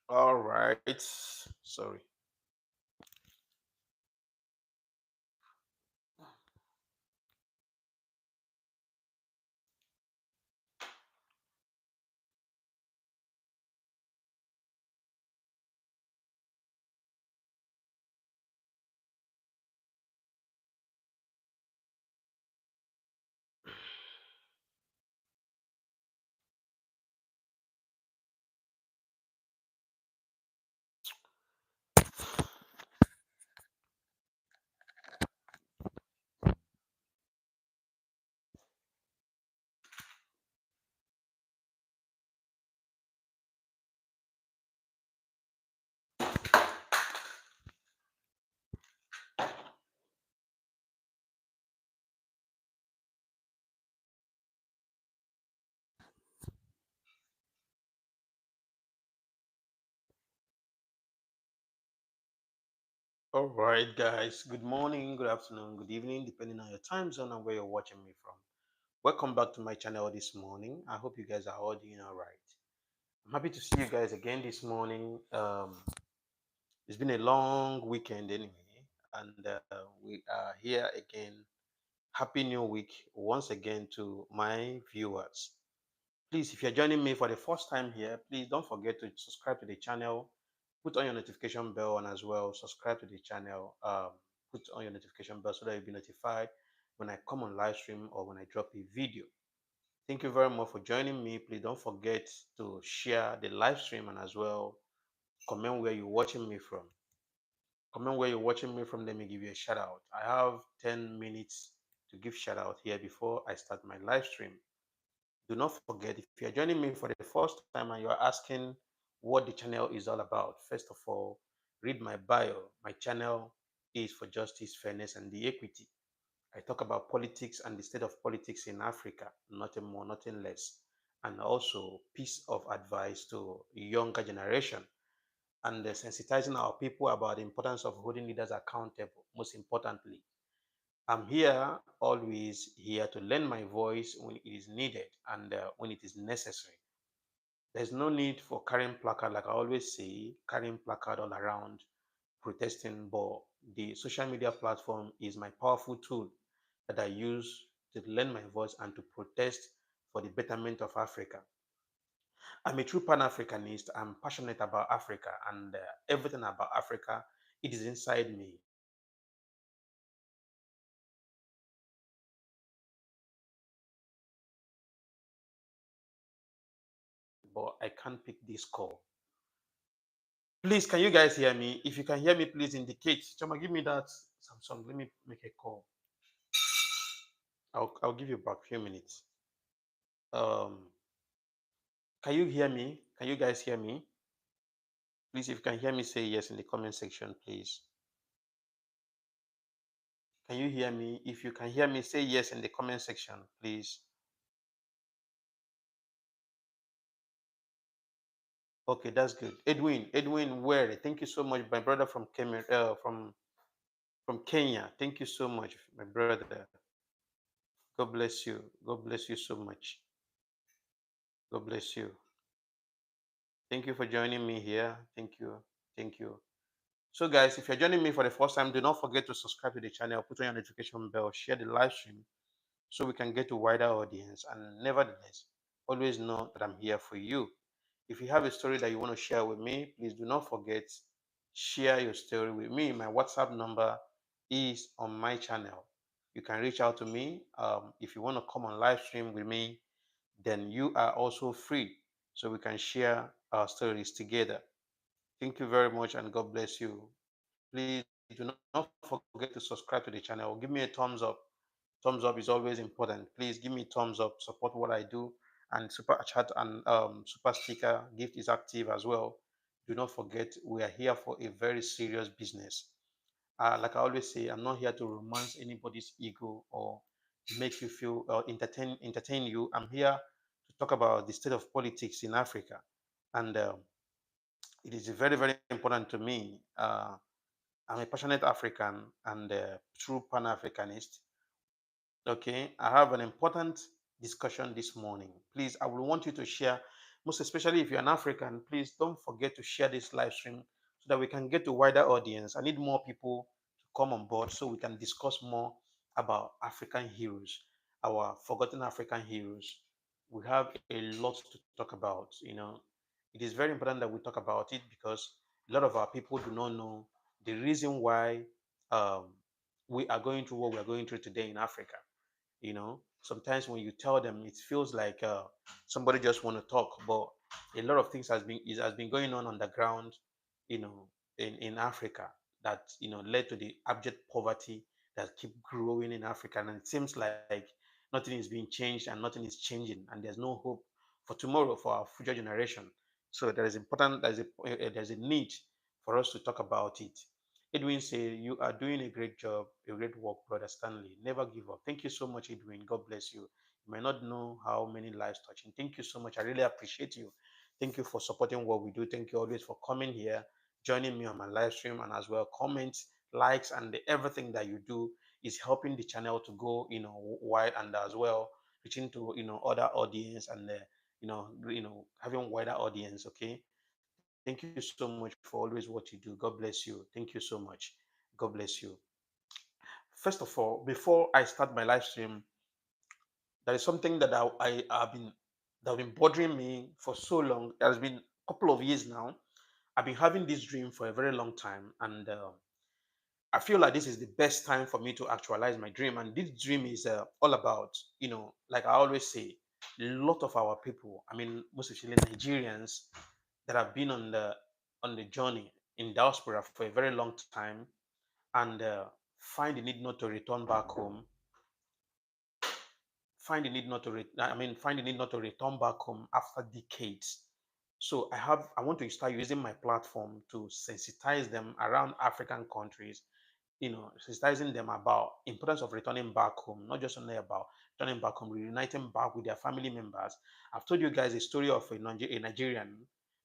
All right. Sorry. All right, guys. Good morning, good afternoon, good evening, depending on your time zone and where you're watching me from. Welcome back to my channel this morning. I hope you guys are all doing all right. I'm happy to see you guys again this morning. It's been a long weekend anyway, and we are here again. Happy New Week once again to my viewers. Please, if you're joining me for the first time here, please don't forget to subscribe to the channel, put on your notification bell, and as well subscribe to the channel. Put on your notification bell so that you'll be notified when I come on live stream or when I drop a video. Thank you very much for joining me. Please don't forget to share the live stream and as well comment where you're watching me from. Comment where you're watching me from. Let me give you a shout out. I have 10 minutes to give shout out here before I start my live stream. Do not forget, if you're joining me for the first time and you're asking what the channel is all about, first of all, read my bio. My channel is for justice, fairness, and the equity. I talk about politics and the state of politics in Africa, nothing more, nothing less. And also piece of advice to younger generation and sensitizing our people about the importance of holding leaders accountable, most importantly. I'm here, always here to lend my voice when it is needed and when it is necessary. There's no need for carrying placard, like I always say, carrying placard all around, protesting. But the social media platform is my powerful tool that I use to lend my voice and to protest for the betterment of Africa. I'm a true Pan-Africanist. I'm passionate about Africa and everything about Africa. It is inside me. But I can't pick this call. Please, can you guys hear me? If you can hear me, please indicate. Chama, give me that Samsung. Let me make a call. I'll give you back a few minutes. Um, can you hear me? Can you guys hear me? Please, if you can hear me, say yes in the comment section, please. Can you hear me? If you can hear me, say yes in the comment section, please. Okay, that's good. Edwin Were, thank you so much, my brother from from Kenya. Thank you so much, my brother. God bless you. God bless you so much. God bless you. Thank you for joining me here. Thank you. Thank you. So, guys, if you're joining me for the first time, do not forget to subscribe to the channel, put on your notification bell, share the live stream so we can get to wider audience. And nevertheless, always know that I'm here for you. If you have a story that you want to share with me, please do not forget share your story with me. My WhatsApp number is on my channel. You can reach out to me. If you want to come on live stream with me, then you are also free so we can share our stories together. Thank you very much and God bless you. Please do not forget to subscribe to the channel. Give me a thumbs up. Thumbs up is always important. Please give me thumbs up, support what I do, and super chat and super sticker gift is active as well. Do not forget we are here for a very serious business. Like I always say, I'm not here to romance anybody's ego or make you feel or entertain you. I'm here to talk about the state of politics in Africa, and it is very important to me. I'm a passionate African and a true Pan Africanist. Okay, I have an important discussion this morning. Please, I will want you to share, most especially if you're an African, please don't forget to share this live stream so that we can get to wider audience. I need more people to come on board so we can discuss more about African heroes, our forgotten African heroes. We have a lot to talk about. It is very important that we talk about it because a lot of our people do not know the reason why um, we are going through what we are going through today in Africa. Sometimes when you tell them, it feels like somebody just want to talk, but a lot of things has been going on the ground, you know in Africa, that led to the abject poverty that keep growing in Africa. And it seems like nothing is being changed and nothing is changing, and there's no hope for tomorrow for our future generation. So there's a need for us to talk about it. Edwin say, you are doing a great job, a great work, Brother Stanley. Never give up. Thank you so much, Edwin. God bless you. You might not know how many lives touching. Thank you so much. I really appreciate you. Thank you for supporting what we do. Thank you always for coming here, joining me on my live stream, and as well comments, likes, and everything that you do is helping the channel to go, wide, and as well reaching to other audience, and having wider audience. Okay. Thank you so much for always what you do. God bless you. Thank you so much. God bless you. First of all, before I start my live stream, there is something that have been bothering me for so long. It has been a couple of years now. I've been having this dream for a very long time, and I feel like this is the best time for me to actualize my dream. And this dream is all about, like I always say, a lot of our people. I mean, most especially Nigerians that have been on the journey in diaspora for a very long time, and find the need not to return back home find the need not to return back home after decades. So I want to start using my platform to sensitize them around African countries, sensitizing them about importance of returning back home, not just only about returning back home, reuniting back with their family members. I've told you guys a story of a Nigerian.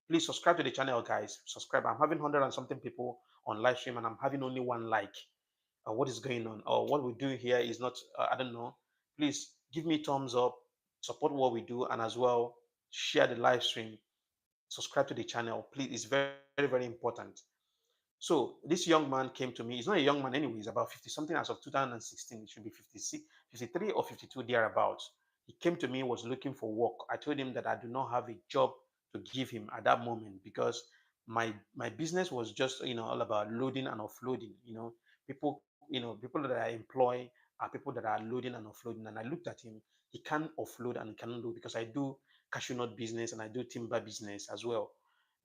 Please subscribe to the channel, guys. Subscribe. I'm having 100 and something people on live stream, and I'm having only one like. What is going on? Or what we do here is not, I don't know. Please give me thumbs up, support what we do, and as well share the live stream, subscribe to the channel. Please, it's very very important. So this young man came to me. He's not a young man anyway. He's about 50 something as of 2016. It should be 56, 53 or 52 thereabouts. He came to me, was looking for work. I told him that I do not have a job to give him at that moment because my business was just all about loading and offloading. People that I employ are people that are loading and offloading. And I looked at him. He can't offload and he cannot do because I do cashew nut business and I do timber business as well.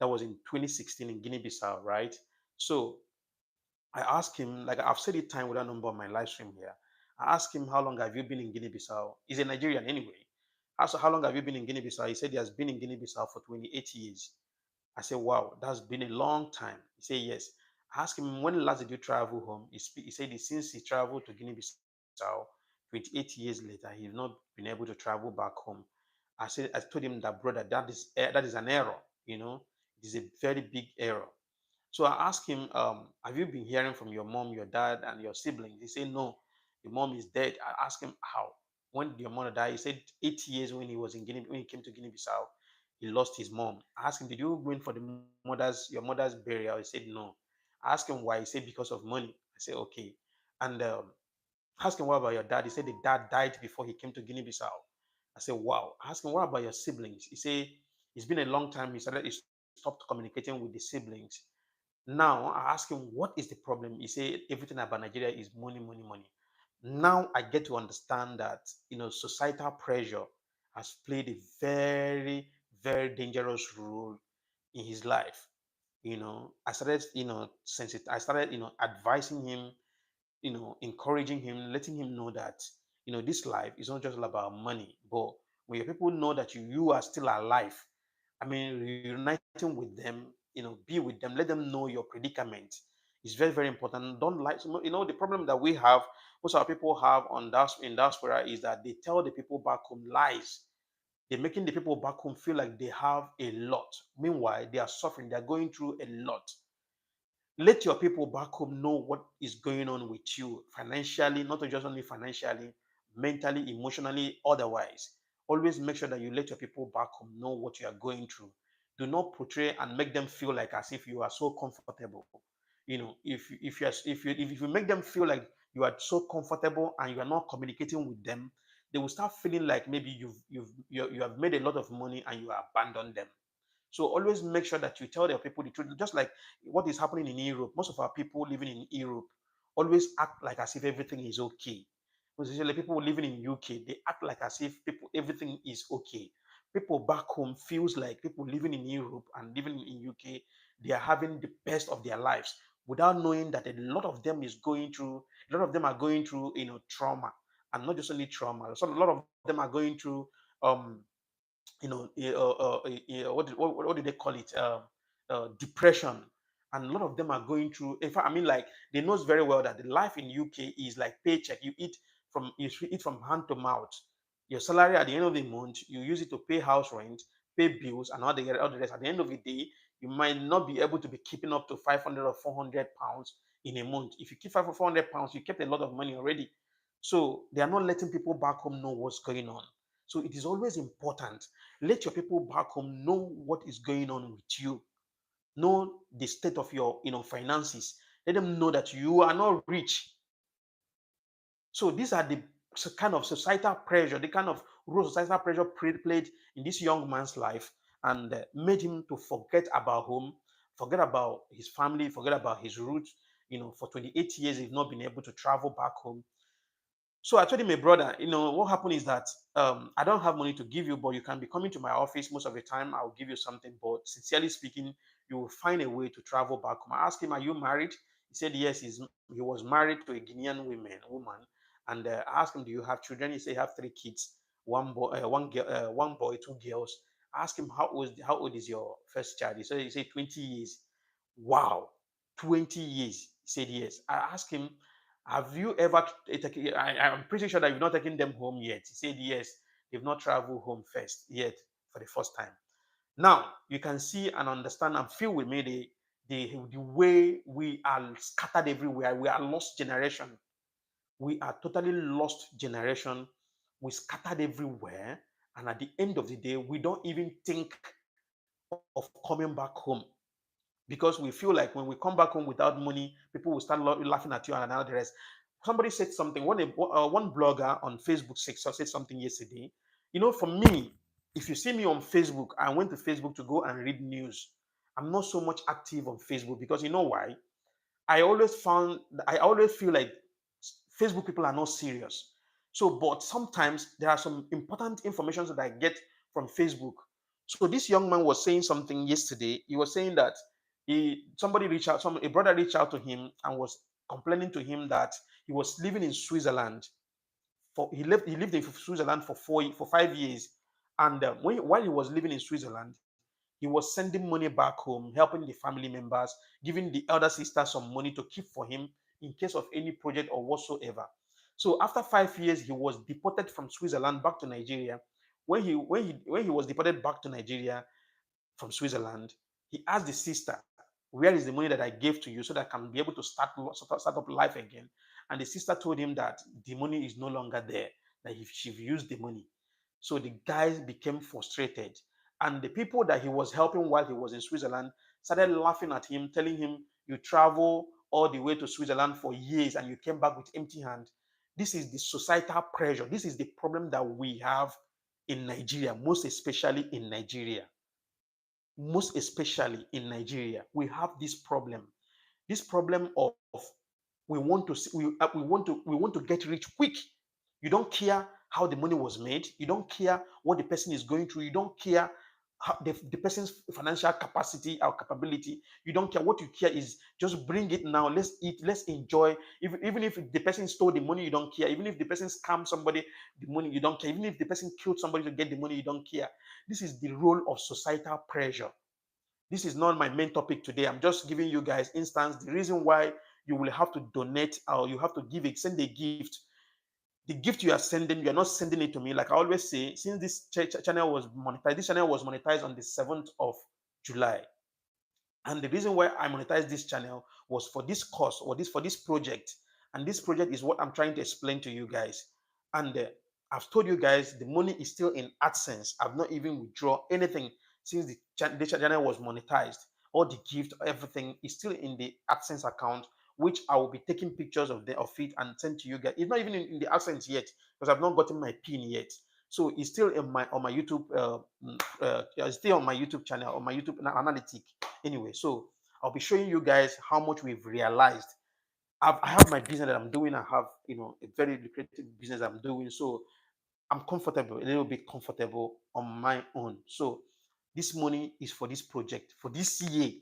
That was in 2016 in Guinea-Bissau, right? So I asked him, like I've said it time with that number on my live stream here. I asked him, how long have you been in Guinea-Bissau? He's a Nigerian anyway. I asked, how long have you been in Guinea-Bissau? He said he has been in Guinea-Bissau for 28 years. I said, wow, that's been a long time. He said, yes. I asked him, when last did you travel home? He said, since he traveled to Guinea-Bissau 28 years later, he's not been able to travel back home. I told him that, brother, that is an error. You know, it is a very big error. So I asked him, have you been hearing from your mom, your dad, and your siblings? He said, no, your mom is dead. I asked him, how? When did your mother die? He said 8 years when he came to Guinea-Bissau, he lost his mom. I asked him, did you go in for your mother's burial? He said, no. I asked him why. He said, because of money. I said, okay. And asked him, what about your dad? He said, the dad died before he came to Guinea-Bissau. I said, wow. I asked him, what about your siblings? He said, it's been a long time. He stopped communicating with the siblings. Now I asked him, what is the problem? He said, everything about Nigeria is money, money, money. Now I get to understand that societal pressure has played a very, very dangerous role in his life. I started, since it, I started, advising him, encouraging him, letting him know that, this life is not just about money, but when your people know that you are still alive, I mean, reuniting with them, be with them, let them know your predicament. It's very, very important. Don't lie. The problem that we have, most of our people have in diaspora, is that they tell the people back home lies. They're making the people back home feel like they have a lot. Meanwhile, they are suffering. They're going through a lot. Let your people back home know what is going on with you financially, not just only financially, mentally, emotionally, otherwise. Always make sure that you let your people back home know what you are going through. Do not portray and make them feel like as if you are so comfortable. If you make them feel like you are so comfortable and you are not communicating with them, they will start feeling like maybe you have made a lot of money and you abandon them. So always make sure that you tell the people the truth. Just like what is happening in Europe, most of our people living in Europe always act like as if everything is okay. Especially people living in UK, they act like as if everything is okay. People back home feels like people living in Europe and living in UK, they are having the best of their lives without knowing that a lot of them is going through, a lot of them are going through, trauma, and not just only trauma. So a lot of them are going through um what do they call it? Depression, and a lot of them are going through. In fact, I mean, like they knows very well that the life in UK is like paycheck. You eat from hand to mouth. Your salary at the end of the month, you use it to pay house rent, pay bills, and all the rest. At the end of the day, you might not be able to be keeping up to 500 or 400 pounds in a month. If you keep 500 or 400 pounds, you kept a lot of money already. So they are not letting people back home know what's going on. So it is always important. Let your people back home know what is going on with you. Know the state of your finances. Let them know that you are not rich. So these are the kind of societal pressure, the kind of role societal pressure played in this young man's life, and made him to forget about home, forget about his family, forget about his roots. For 28 years, he's not been able to travel back home. So I told him, my brother, what happened is that I don't have money to give you, but you can be coming to my office most of the time. I'll give you something. But sincerely speaking, you will find a way to travel back home. I asked him, are you married? He said, yes, he was married to a Guinean woman. And I asked him, do you have children? He said, I have 3 kids, one boy, one girl, one boy, 2 girls. I asked him, how old is your first child? He said 20 years. Wow, 20 years. He said, yes. I asked him, have you ever taken? I'm pretty sure that you've not taken them home yet. He said yes. They've not traveled home first yet for the first time. Now you can see and understand and feel with me the way we are scattered everywhere. We are lost generation. We are totally lost generation. We scattered everywhere, and at the end of the day, we don't even think of coming back home because we feel like when we come back home without money, people will start laughing at you and all the rest. Somebody said something. One blogger on Facebook said something yesterday. For me, if you see me on Facebook, I went to Facebook to go and read news. I'm not so much active on Facebook because you know why? I always feel like Facebook people are not serious. So, but sometimes there are some important information that I get from Facebook. So this young man was saying something yesterday. He was saying that a brother reached out to him and was complaining to him that he was living in Switzerland. He lived in Switzerland for 5 years, and while he was living in Switzerland, he was sending money back home, helping the family members, giving the elder sister some money to keep for him in case of any project or whatsoever. So after 5 years, he was deported from Switzerland back to Nigeria. When he was deported back to Nigeria from Switzerland, he asked the sister, "Where is the money that I gave to you so that I can be able to start up life again?" And the sister told him that the money is no longer there, that she used the money. So the guy became frustrated. And the people that he was helping while he was in Switzerland started laughing at him, telling him, "You travel all the way to Switzerland for years and you came back with empty hand." This is the societal pressure. This is the problem that we have in Nigeria, most especially in Nigeria. Most especially in Nigeria, we have this problem of we want to get rich quick. You don't care how the money was made. You don't care what the person is going through. You don't care the person's financial capacity or capability. You don't care. What you care is just bring it now. Let's eat. Let's enjoy. Even if the person stole the money, you don't care. Even if the person scammed somebody, the money, you don't care. Even if the person killed somebody to get the money, you don't care. This is the role of societal pressure. This is not my main topic today. I'm just giving you guys instance the reason why you will have to donate or you have to send a gift. The gift you are sending, you are not sending it to me. Like I always say, since this channel was monetized, this channel was monetized on the 7th of July. And the reason why I monetized this channel was for this course or this for this project. And this project is what I'm trying to explain to you guys. And I've told you guys the money is still in AdSense. I've not even withdrawn anything since the channel was monetized. All the gift, everything is still in the AdSense account, which I will be taking pictures of it and send to you guys. It's not even in the AdSense yet because I've not gotten my pin yet. So it's still in my on my YouTube. It's still on my YouTube channel, on my YouTube analytic. Anyway, so I'll be showing you guys how much we've realized. I have my business that I'm doing. I have a very lucrative business I'm doing. So I'm comfortable, a little bit comfortable on my own. So this money is for this project, for this year.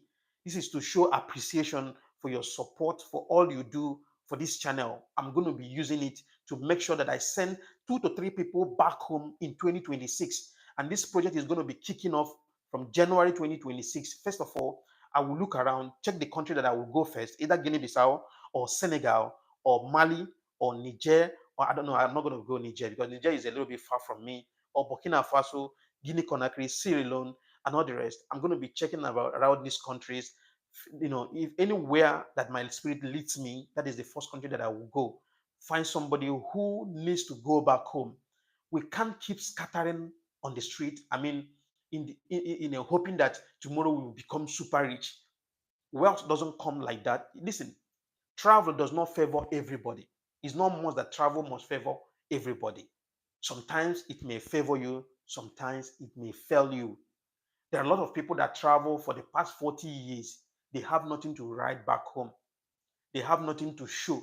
This is to show appreciation for your support, for all you do for this channel. I'm going to be using it to make sure that I send 2 to 3 people back home in 2026. And this project is going to be kicking off from January 2026. First of all, I will look around, check the country that I will go first, either Guinea-Bissau or Senegal or Mali or Niger, or I don't know, I'm not going to go Niger because Niger is a little bit far from me, or Burkina Faso, Guinea-Conakry, Sierra Leone, and all the rest. I'm going to be checking around these countries. If anywhere that my spirit leads me, that is the first country that I will go. Find somebody who needs to go back home. We can't keep scattering on the street. I mean, hoping that tomorrow we will become super rich. Wealth doesn't come like that. Listen, travel does not favor everybody. It's not much that travel must favor everybody. Sometimes it may favor you, sometimes it may fail you. There are a lot of people that travel for the past 40 years. They have nothing to ride back home. They have nothing to show.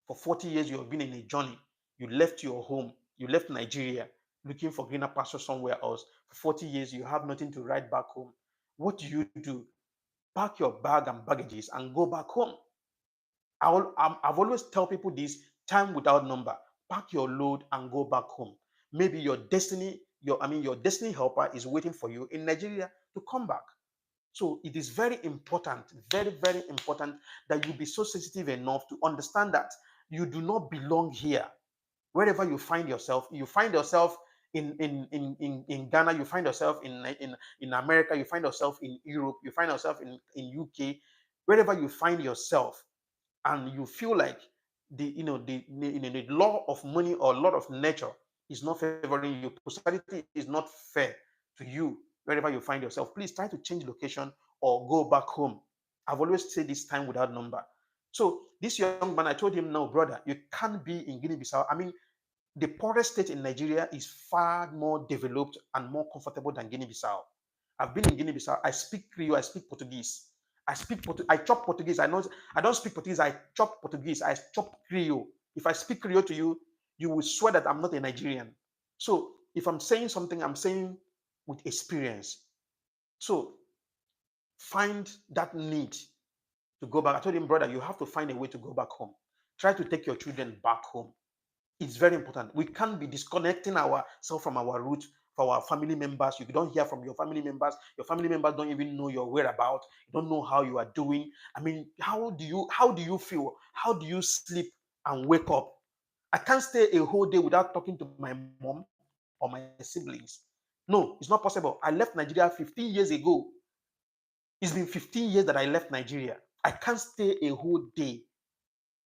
For 40 years, you have been in a journey. You left your home. You left Nigeria looking for greener pasture somewhere else. For 40 years, you have nothing to ride back home. What do? Pack your bag and baggages and go back home. I've always tell people this time without number. Pack your load and go back home. Maybe your destiny helper is waiting for you in Nigeria to come back. So it is very important, very, very important that you be so sensitive enough to understand that you do not belong here. Wherever you find yourself in Ghana, you find yourself in America, you find yourself in Europe, you find yourself in UK, wherever you find yourself, and you feel like the law of money or law of nature is not favoring you, prosperity is not fair to you wherever you find yourself, please try to change location or go back home. I've always said this time without number. So this young man, I told him, no, brother, you can't be in Guinea-Bissau. I mean, the poorest state in Nigeria is far more developed and more comfortable than Guinea-Bissau. I've been in Guinea-Bissau. I speak Creole. I speak Portuguese. I chop Portuguese. I don't speak Portuguese. I chop Portuguese. I chop Creole. If I speak Creole to you, you will swear that I'm not a Nigerian. So if I'm saying something, I'm saying with experience. So find that need to go back. I told him, brother, you have to find a way to go back home. Try to take your children back home. It's very important. We can't be disconnecting ourselves from our roots, for our family members. You don't hear from your family members. Your family members don't even know your whereabouts. You don't know how you are doing. I mean, how do you feel? How do you sleep and wake up? I can't stay a whole day without talking to my mom or my siblings. No, it's not possible. I left Nigeria 15 years ago. It's been 15 years that I left Nigeria. I can't stay a whole day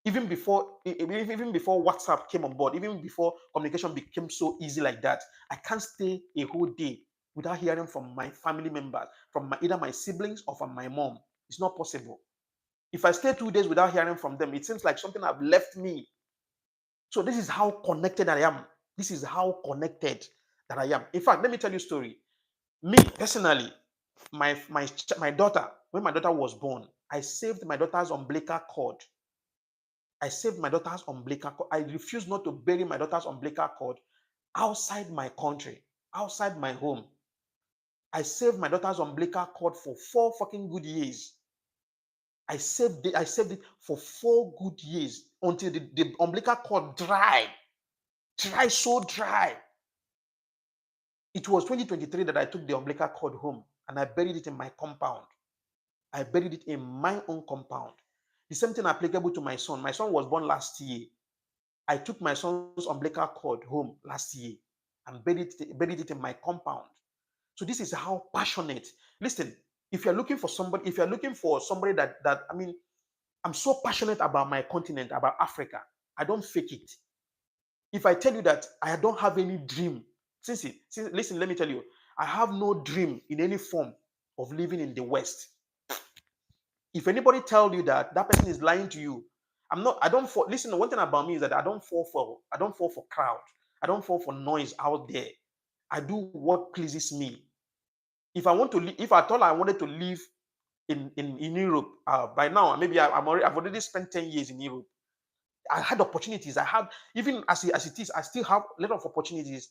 even before WhatsApp came on board, even before communication became so easy like that. I can't stay a whole day without hearing from my family members, from either my siblings or from my mom. It's not possible. If I stay 2 days without hearing from them, it seems like something have left me. So this is how connected I am. This is how connected that I am. In fact, let me tell you a story. Me personally, my daughter, when my daughter was born, I saved my daughter's umbilical cord. I saved my daughter's umbilical cord. I refused not to bury my daughter's umbilical cord outside my country, outside my home. I saved my daughter's umbilical cord for 4 fucking good years. I saved it for 4 good years until the umbilical cord dried. Dry, so dry. It was 2023 that I took the umbilical cord home and I buried it in my compound. I buried it in my own compound. The same thing applicable to my son. My son was born last year. I took my son's umbilical cord home last year and buried it in my compound. So this is how passionate. Listen, if you're looking for somebody that I mean, I'm so passionate about my continent, about Africa. I don't fake it. If I tell you that I don't have any dream, since listen, let me tell you, I have no dream in any form of living in the West. If anybody tell you that, that person is lying to you. I don't fall. Listen, one thing about me is that I don't fall for crowd. I don't fall for noise out there. I do what pleases me. If I thought I wanted to live in Europe, by now, maybe I've already spent 10 years in Europe. I had opportunities. I have, even as it is, I still have a lot of opportunities.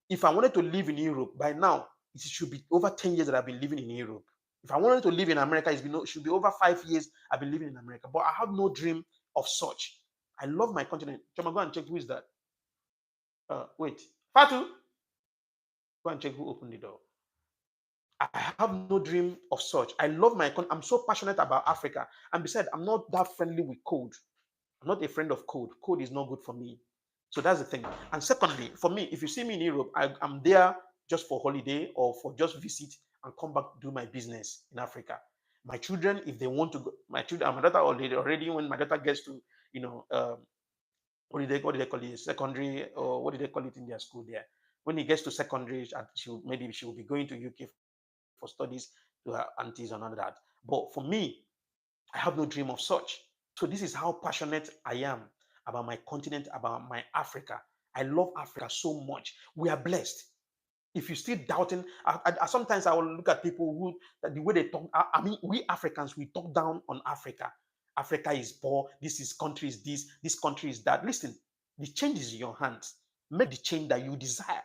If I wanted to live in Europe by now, it should be over 10 years that I've been living in Europe. If I wanted to live in America, it should be over 5 years I've been living in America. But I have no dream of such. I love my continent. Chama, go and check who is that. Wait, Fatu, go and check who opened the door. I have no dream of such. I love my country. I'm so passionate about Africa. And besides, I'm not that friendly with code. I'm not a friend of code. Code is not good for me. So that's the thing. And secondly, for me, if you see me in Europe, I'm there just for holiday or for just visit and come back to do my business in Africa. My children, if they want to go, my children, my daughter already when my daughter gets to, you know, what do they call it, secondary, or what do they call it in their school there? When he gets to secondary, maybe she will be going to UK for studies to her aunties and all that. But for me, I have no dream of such. So this is how passionate I am about my continent, about my Africa. I love Africa so much. We are blessed. If you're still doubting, sometimes I will look at people who, that the way they talk. I mean, we Africans, we talk down on Africa. Africa is poor. This is country is this country is that. Listen, the change is in your hands. Make the change that you desire.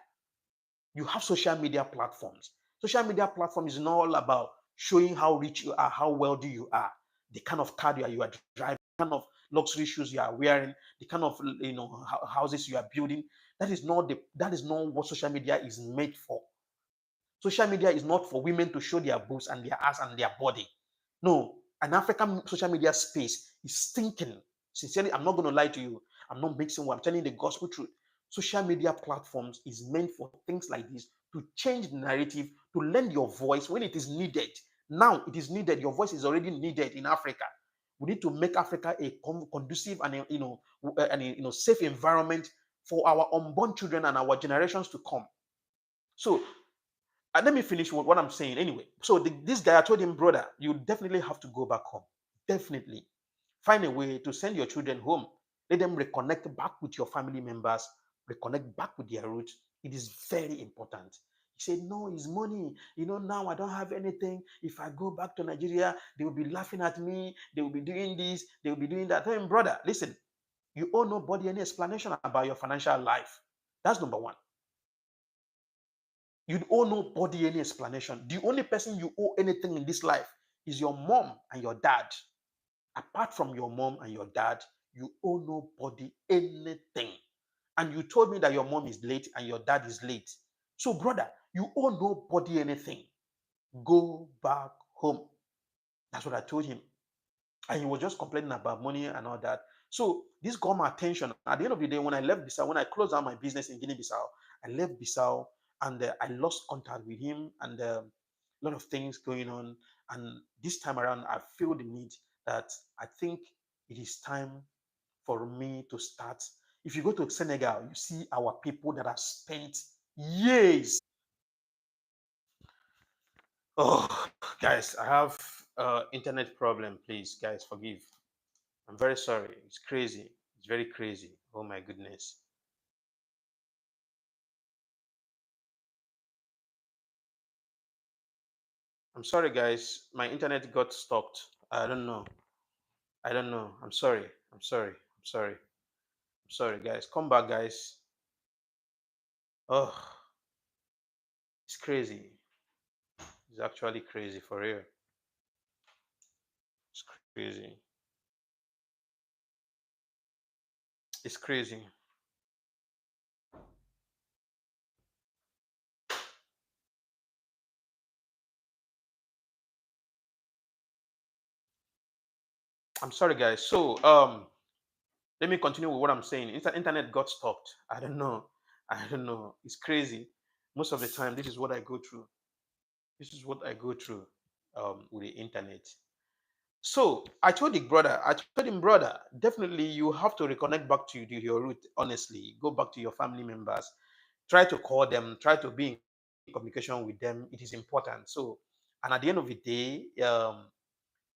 You have social media platforms. Social media platform is not all about showing how rich you are, how wealthy you are, the kind of car you are driving, the kind of luxury shoes you are wearing, the kind of houses you are building. That is not what social media is made for. Social media is not for women to show their boobs and their ass and their body. No, an African social media space is stinking. Sincerely, I'm not going to lie to you. I'm not mixing what I'm telling you the gospel truth. Social media platforms is meant for things like this to change the narrative, to lend your voice when it is needed. Now it is needed. Your voice is already needed in Africa. We need to make Africa a conducive and safe environment for our unborn children and our generations to come. So and let me finish with what I'm saying anyway. So this guy, I told him, brother, you definitely have to go back home. Definitely. Find a way to send your children home. Let them reconnect back with your family members, reconnect back with their roots. It is very important. He said, no, it's money. Now I don't have anything. If I go back to Nigeria, they will be laughing at me. They will be doing this. They will be doing that. I tell him, brother, listen, you owe nobody any explanation about your financial life. That's number one. You owe nobody any explanation. The only person you owe anything in this life is your mom and your dad. Apart from your mom and your dad, you owe nobody anything. And you told me that your mom is late and your dad is late. So, brother, you owe nobody anything. Go back home. That's what I told him. And he was just complaining about money and all that. So this got my attention. At the end of the day, when I left Bissau, when I closed down my business in Guinea-Bissau, I left Bissau and I lost contact with him and a lot of things going on. And this time around, I feel the need that I think it is time for me to start. If you go to Senegal, you see our people that have spent years. Oh, guys, I have internet problem. Please, guys, forgive. I'm very sorry. It's crazy. It's very crazy. Oh my goodness. I'm sorry, guys. My internet got stopped. I don't know. I don't know. I'm sorry. I'm sorry. I'm sorry. I'm sorry, guys. Come back, guys. Oh, it's crazy. It's actually crazy for real. It's crazy. It's crazy. I'm sorry, guys. So, let me continue with what I'm saying. Internet got stopped. I don't know. I don't know. It's crazy. Most of the time, this is what I go through. This is what I go through with the internet. So I told the brother, I told him, brother, definitely you have to reconnect back to your root. Honestly, go back to your family members, try to call them, try to be in communication with them. It is important. So, and at the end of the day,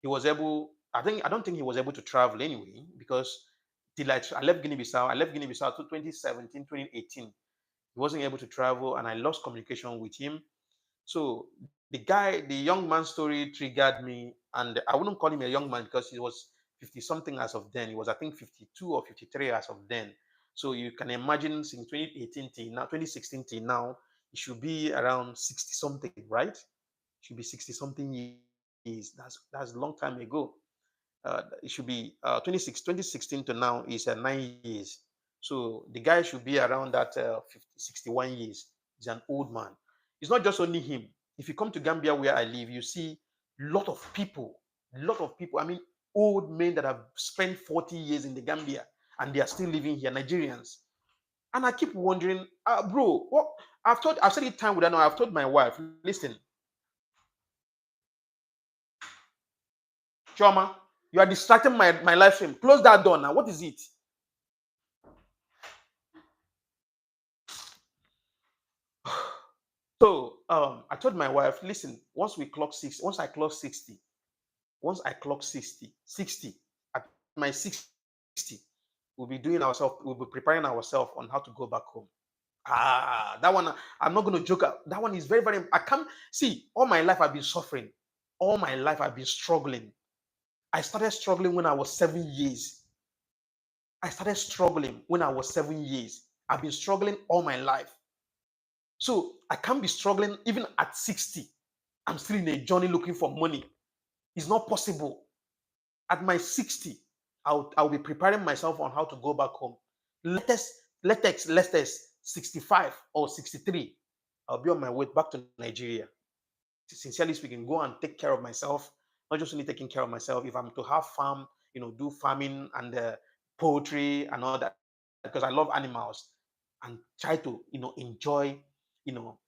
he was able. I don't think he was able to travel anyway because till I left Guinea-Bissau. I left Guinea-Bissau to 2017, 2018. He wasn't able to travel, and I lost communication with him. So the young man story triggered me, and I wouldn't call him a young man because he was 50 something as of then. He was, I think, 52 or 53 as of then. So you can imagine since 2018 till now, 2016 till now, it should be around 60 something, right? It should be 60 something years. That's a long time ago. It should be 2016 to now is 9 years. So the guy should be around that 50, 61 years. He's an old man. It's not just only him. If you come to Gambia where I live, you see a lot of people. I mean, old men that have spent 40 years in the Gambia and they are still living here, Nigerians. And I keep wondering, bro, what I've said it time with now. I've told my wife, listen, Choma, you are distracting my live stream. Close that door now. What is it? So I told my wife, listen, once I clock 60, once I clock 60, at my 60, we'll be preparing ourselves on how to go back home. That one, I'm not going to joke. That one is very, very, I can't see. All my life I've been suffering. All my life I've been struggling. I started struggling when I was 7 years. I started struggling when I was 7 years. I've been struggling all my life. So I can't be struggling even at 60. I'm still in a journey looking for money. It's not possible. At my 60, I'll be preparing myself on how to go back home. Let us 65 or 63. I'll be on my way back to Nigeria. Sincerely speaking, go and take care of myself. Not just only taking care of myself. If I'm to have farm, do farming and poultry and all that, because I love animals, and try to, enjoy,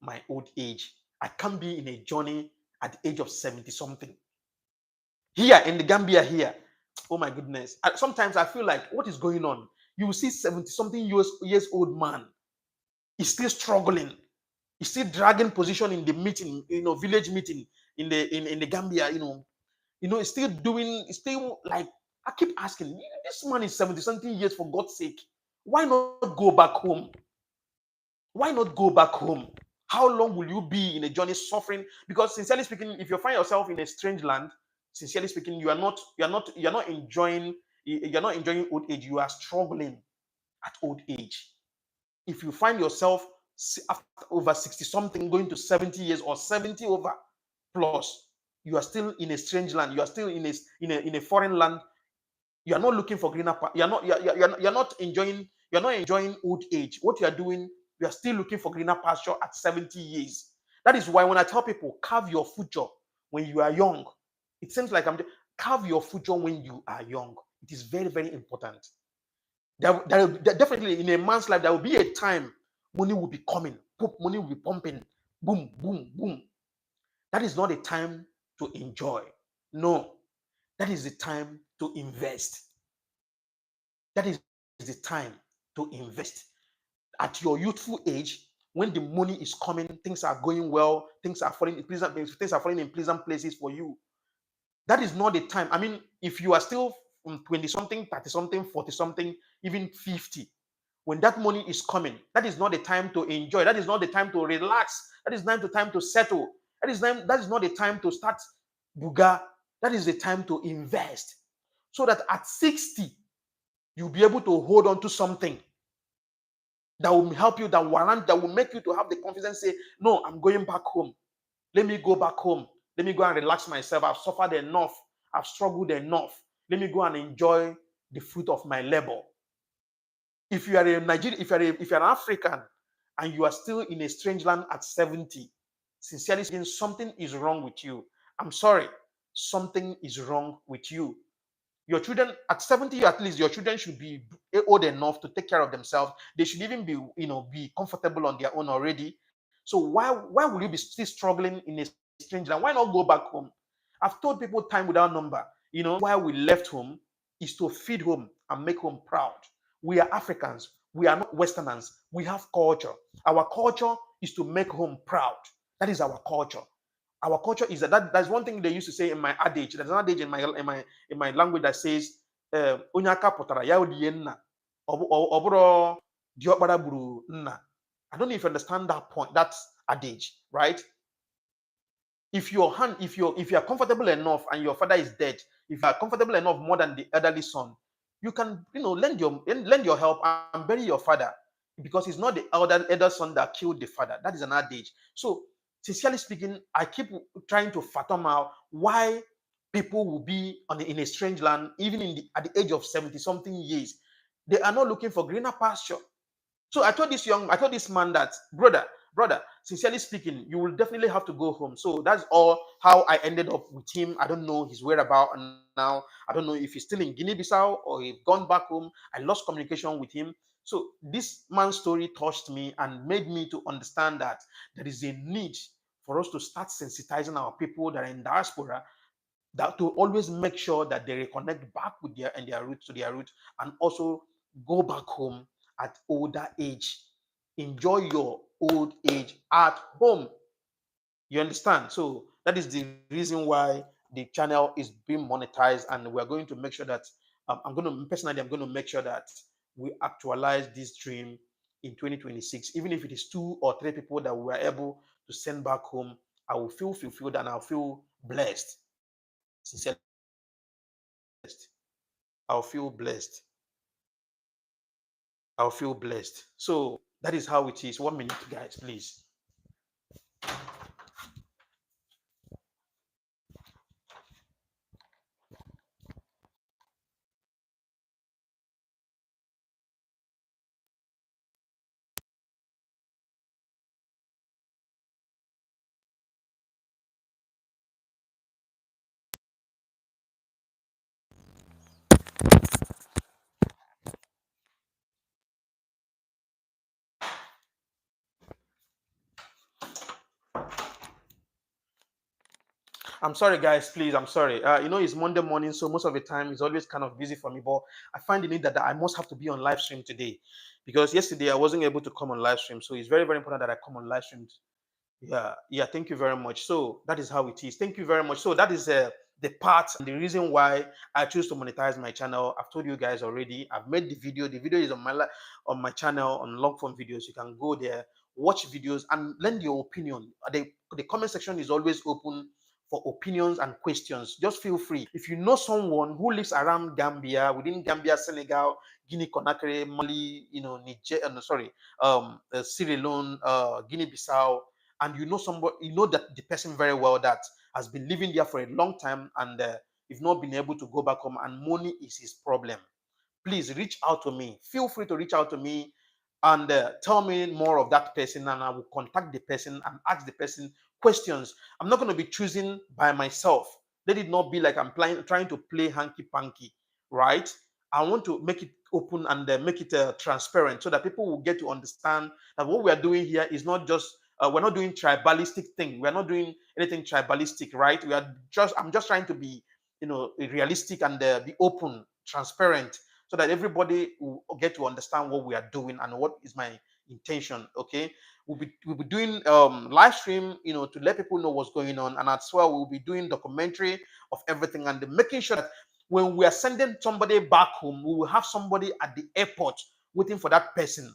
my old age. I can't be in a journey at the age of 70 something. Here in the Gambia, here, oh my goodness. Sometimes I feel like, what is going on? You will see 70 something years old man is still struggling. He's still dragging position in the meeting, village meeting in the Gambia, he's still like, I keep asking, this man is 70 something years, for God's sake. Why not go back home? Why not go back home? How long will you be in a journey suffering? Because sincerely speaking, if you find yourself in a strange land, sincerely speaking, you're not enjoying old age. You are struggling at old age. If you find yourself after over 60 something going to 70 years or 70 over plus, you are still in a strange land. You are still in a foreign land. You are not looking for greener. You're not enjoying old age. What you are doing, you are still looking for greener pasture at 70 years. That is why when I tell people, carve your future when you are young, it seems like carve your future when you are young. It is very, very important. There definitely in a man's life, there will be a time money will be coming, money will be pumping, boom, boom, boom. That is not a time to enjoy. No, that is the time to invest. That is the time to invest. At your youthful age, when the money is coming, things are going well, things are falling in pleasant places for you. That is not the time. I mean, if you are still 20 something, 30 something, 40 something, even 50, when that money is coming, that is not the time to enjoy. That is not the time to relax. That is not the time to settle. That is not the time to start buga. That is the time to invest. So that at 60, you'll be able to hold on to something that will help you, that will make you to have the confidence, say, no, I'm going back home. Let me go back home. Let me go and relax myself. I've suffered enough. I've struggled enough. Let me go and enjoy the fruit of my labor. If you are a Nigerian, if you're an African and you are still in a strange land at 70, sincerely speaking, something is wrong with you. I'm sorry. Something is wrong with you. Your children at 70, at least your children should be old enough to take care of themselves. They should even be, be comfortable on their own already. So why will you be still struggling in a strange land? Why not go back home? I've told people time without number. Why we left home is to feed home and make home proud. We are Africans. We are not Westerners. We have culture. Our culture is to make home proud. That is our culture. Our culture is that's one thing they used to say in my adage. There's an adage in my language that says onye aka pụtara ya odie nna ọ diokpara gburu nna. I don't know if you understand that point, that adage, right? If you are comfortable enough and your father is dead, if you are comfortable enough more than the elderly son, you can lend your help and bury your father, because it's not the elder son that killed the father. That is an adage. So sincerely speaking, I keep trying to fathom out why people will be in a strange land, even at the age of 70 something years. They are not looking for greener pasture. So I told this man that, brother, sincerely speaking, you will definitely have to go home. So that's all how I ended up with him. I don't know his whereabouts now. I don't know if he's still in Guinea-Bissau or he's gone back home. I lost communication with him. So this man's story touched me and made me to understand that there is a need for us to start sensitizing our people that are in diaspora, that to always make sure that they reconnect back with their roots, to their roots, and also go back home at older age. Enjoy your old age at home. You understand? So that is the reason why the channel is being monetized, and we're going to make sure that I'm going to make sure that we actualize this dream in 2026. Even if it is 2 or 3 people that we are able to send back home, I will feel fulfilled and I'll feel blessed. Sincerely, I'll feel blessed. I'll feel blessed. So that is how it is. 1 minute, guys, please. I'm sorry, guys. Please, I'm sorry. It's Monday morning, so most of the time it's always kind of busy for me. But I find the need that I must have to be on live stream today, because yesterday I wasn't able to come on live stream. So it's very, very important that I come on live stream. Yeah. Thank you very much. So that is how it is. Thank you very much. So that is the part and the reason why I choose to monetize my channel. I've told you guys already. I've made the video. The video is on my channel on long form videos. You can go there, watch videos, and lend your opinion. The comment section is always open for opinions and questions. Just feel free. If you know someone who lives around Gambia, within Gambia, Senegal, Guinea Conakry, Mali, Niger, Sierra Leone, Guinea-Bissau, and you know somebody, you know that the person very well that has been living there for a long time, and if not been able to go back home, and money is his problem, please reach out to me. Feel free to reach out to me and tell me more of that person, and I will contact the person and ask the person questions. I'm not going to be choosing by myself. Let it not be like I'm trying to play hanky panky, right? I want to make it open and make it transparent, so that people will get to understand that what we are doing here is not just we're not doing tribalistic thing. We're not doing anything tribalistic, right? I'm just trying to be, realistic and be open, transparent, so that everybody will get to understand what we are doing and what is my intention. Okay, we'll be doing live stream, to let people know what's going on, and as well we'll be doing documentary of everything, and making sure that when we are sending somebody back home, we will have somebody at the airport waiting for that person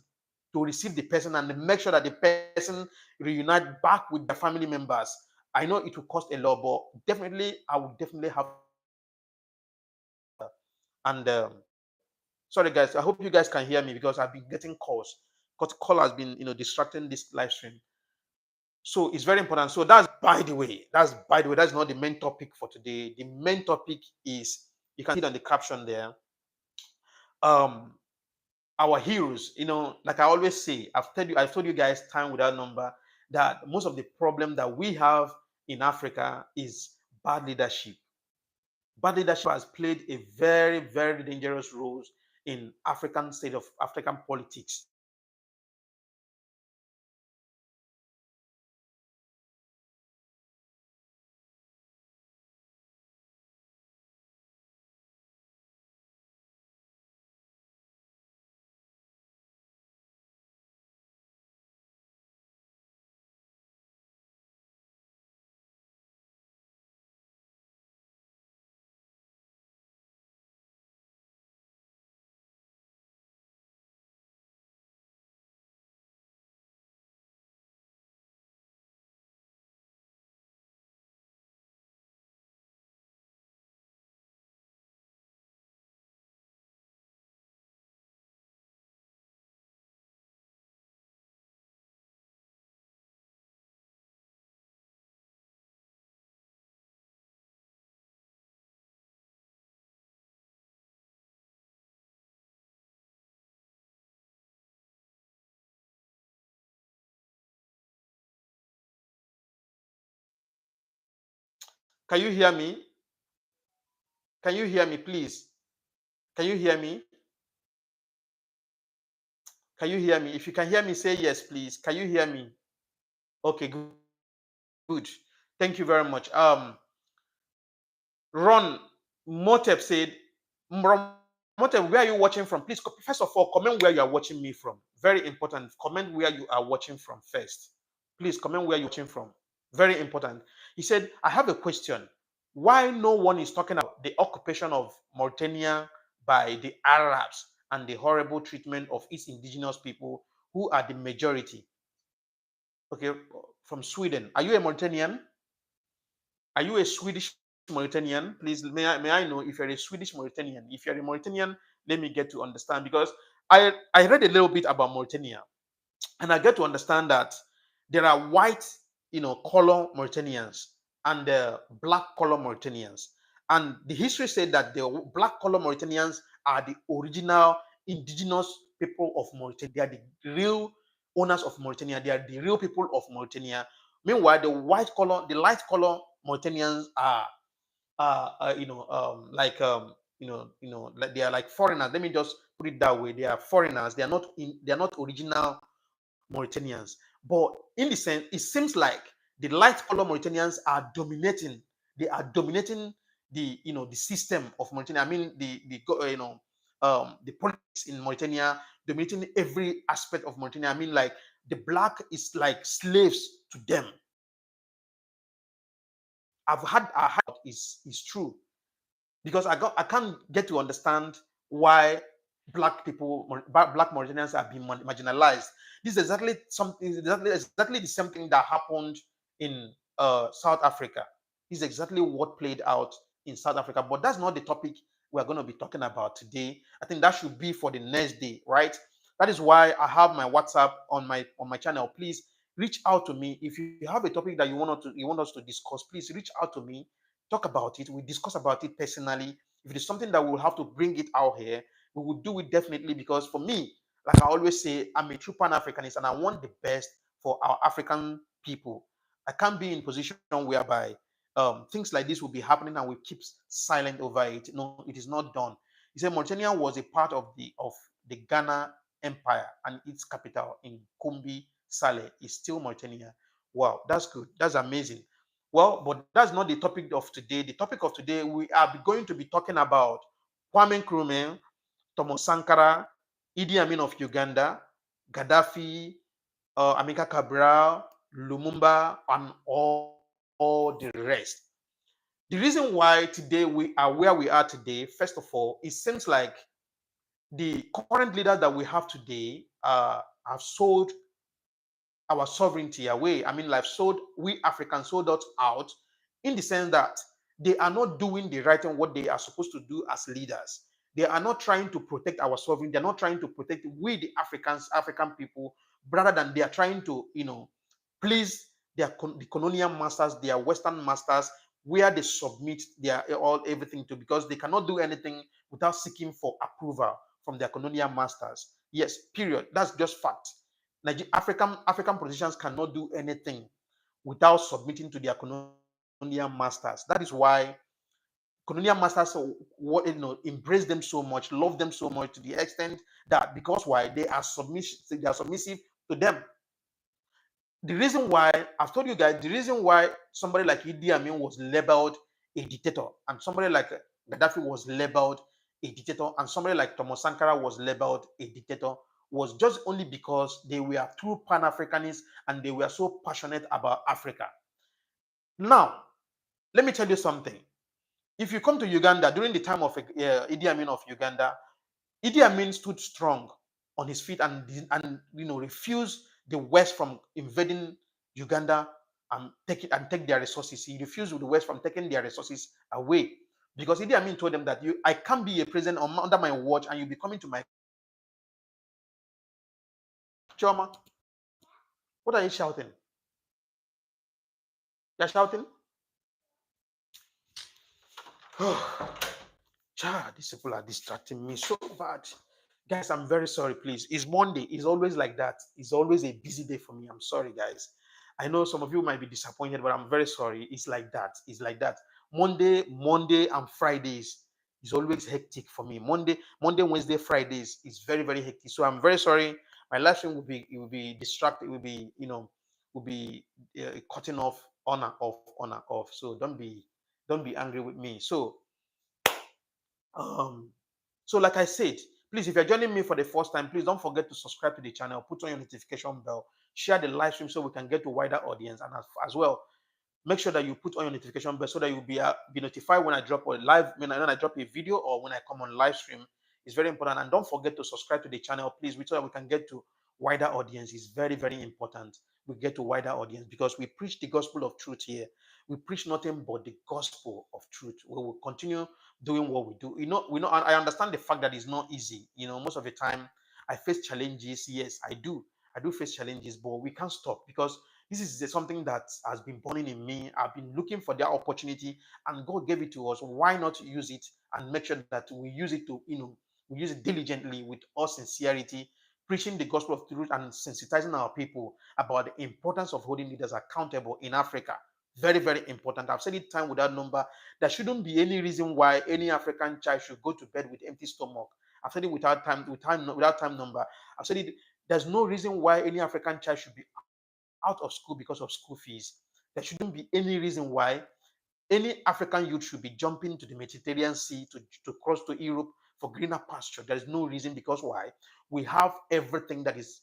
to receive the person and make sure that the person reunite back with their family members. I know it will cost a lot, but definitely I will definitely have. And sorry, guys, I hope you guys can hear me, because I've been getting calls. Because call has been, distracting this live stream. So it's very important. So that's that's not the main topic for today. The main topic is, you can see it on the caption there. Um, our heroes, like I always say, I've told you guys time without number that most of the problem that we have in Africa is bad leadership. Bad leadership has played a very, very dangerous role in African politics. Can you hear me? Can you hear me, please? Can you hear me? Can you hear me? If you can hear me, say yes, please. Can you hear me? Okay, good. Good. Thank you very much. Ron Motep said, Ron Motep, where are you watching from? Please, first of all, comment where you are watching me from. Very important. Comment where you are watching from first. Please comment where you're watching from. Very important. He said, I have a question. Why no one is talking about the occupation of Mauritania by the Arabs and the horrible treatment of its indigenous people who are the majority? Okay, from Sweden. Are you a Mauritanian? Are you a Swedish Mauritanian? Please, may I know if you're a Swedish Mauritanian? If you're a Mauritanian, let me get to understand, because I read a little bit about Mauritania, and I get to understand that there are white, color Mauritanians and black color Mauritanians. And the history said that the black color Mauritanians are the original indigenous people of Mauritania. They are the real owners of Mauritania. They are the real people of Mauritania. Meanwhile, the light color Mauritanians are, like they are like foreigners. Let me just put it that way. They are foreigners. They are not original Mauritanians. But in the sense, it seems like the light color Mauritanians are dominating. They are dominating the system of Mauritania. I mean the politics in Mauritania, dominating every aspect of Mauritania. I mean, like, the black is like slaves to them. I had is true, because I can't get to understand why black Mauritanians are being marginalized. This is exactly the same thing that happened in South Africa. This is exactly what played out in South Africa. But that's not the topic we're going to be talking about today. I think that should be for the next day, right? That is why I have my WhatsApp on my channel. Please reach out to me if you have a topic that you want us to discuss. Please reach out to me, talk about it. We discuss about it personally. If it is something that we'll have to bring it out here, we will do it definitely, because for me, like I always say, I'm a true Pan-Africanist and I want the best for our African people. I can't be in position whereby things like this will be happening and we keep silent over it. No, it is not done. He said Mauritania was a part of the Ghana Empire, and its capital in Kumbi Saleh is still Mauritania. Wow, that's good. That's amazing. Well, but that's not the topic of today. The topic of today, we are going to be talking about Kwame Nkrumah, Thomas Sankara, Idi Amin of Uganda, Gaddafi, Amilcar Cabral, Lumumba, and all the rest. The reason why today we are where we are today, first of all, it seems like the current leaders that we have today have sold our sovereignty away. I mean, like, sold we Africans sold us out, in the sense that they are not doing the right thing, what they are supposed to do as leaders. They are not trying to protect our sovereignty. They're not trying to protect we the African people, rather than they are trying to please the colonial masters, their Western masters, where they submit their all everything to, because they cannot do anything without seeking for approval from their colonial masters. Yes, period. That's just fact. African politicians cannot do anything without submitting to their colonial masters. That is why colonial masters, embrace them so much, love them so much, to the extent that, because why, they are submissive to them. The reason why, I've told you guys, the reason why somebody like Idi Amin was labeled a dictator, and somebody like Gaddafi was labeled a dictator, and somebody like Thomas Sankara was labeled a dictator, was just only because they were true Pan-Africanists and they were so passionate about Africa. Now, let me tell you something. If you come to Uganda during the time of Idi Amin of Uganda, Idi Amin stood strong on his feet and refused the West from invading Uganda and take their resources. He refused the West from taking their resources away, because Idi Amin told them that I can't be a president under my watch, and you'll be coming to my Choma. What are you shouting? You're shouting? These people are distracting me so bad. Guys, I'm very sorry, please. It's Monday. It's always like that. It's always a busy day for me. I'm sorry, guys. I know some of you might be disappointed, but I'm very sorry. It's like that. It's like that. Monday and Fridays is always hectic for me. Monday, Wednesday, Fridays is very, very hectic. So I'm very sorry. My live stream will be distracted. It will be, will be cutting off, on and off, on and off. So don't be angry with me. Um, so like I said, please, if you're joining me for the first time, please don't forget to subscribe to the channel, put on your notification bell, share the live stream so we can get to wider audience, and as well, make sure that you put on your notification bell so that you'll be notified when I drop a live, when I drop a video, or when I come on live stream. It's very important. And don't forget to subscribe to the channel, please, so that we can get to wider audience. It's very, very important we get to wider audience, because we preach the gospel of truth here. We preach nothing but the gospel of truth. We will continue doing what we do. I understand the fact that it's not easy. Most of the time I face challenges. Yes, I do. I do face challenges, but we can't stop, because this is something that has been burning in me. I've been looking for that opportunity, and God gave it to us. Why not use it and make sure that we use it we use it diligently with all sincerity, preaching the gospel of truth and sensitizing our people about the importance of holding leaders accountable in Africa. Very, very important. I've said it time without number. There shouldn't be any reason why any African child should go to bed with empty stomach. I've said it without time number. I've said it. There's no reason why any African child should be out of school because of school fees. There shouldn't be any reason why any African youth should be jumping to the Mediterranean Sea to cross to Europe for greener pasture. There is no reason, because why? We have everything that is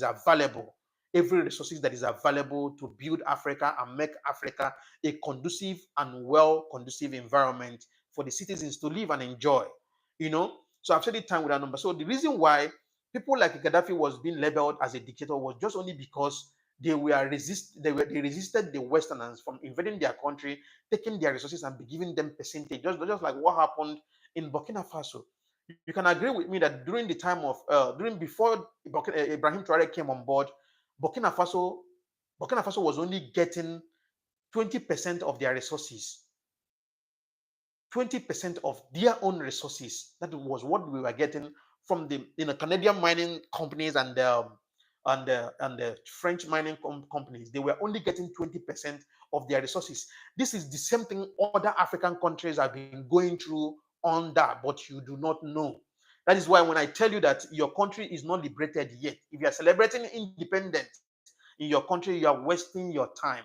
available, every resources that is available to build Africa and make Africa a conducive and well conducive environment for the citizens to live and enjoy. So I've said it time without number. So the reason why people like Gaddafi was being labeled as a dictator was just only because they resisted the Westerners from invading their country, taking their resources and be giving them percentage, just like what happened in Burkina Faso. You can agree with me that during the time of before Ibrahim Traore came on board, Burkina Faso Burkina Faso was only getting 20% of their resources. 20% of their own resources. That was what we were getting from the Canadian mining companies and the French mining companies. They were only getting 20% of their resources. This is the same thing other African countries have been going through on that, but you do not know. That is why when I tell you that your country is not liberated yet, if you are celebrating independence in your country, you are wasting your time.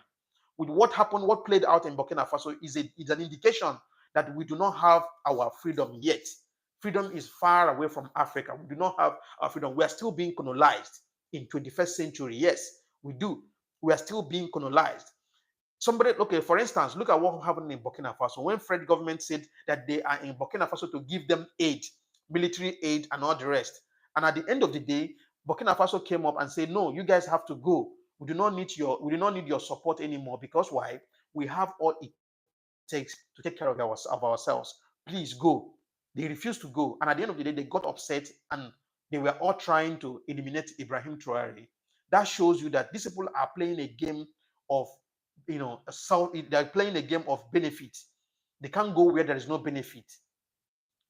With what happened, what played out in Burkina Faso is an indication that we do not have our freedom yet. Freedom is far away from Africa. We do not have our freedom. We are still being colonized in 21st century. Yes, we do. We are still being colonized. Okay, for instance, look at what happened in Burkina Faso when French government said that they are in Burkina Faso to give them aid, military aid, and all the rest. And at the end of the day, Burkina Faso came up and said, "No, you guys have to go. We do not need your support anymore, because why? We have all it takes to take care of ourselves. Please go." They refused to go, and at the end of the day, they got upset, and they were all trying to eliminate Ibrahim Traore. That shows you that these people are playing a game of, they are playing a game of benefit. They can't go where there is no benefit,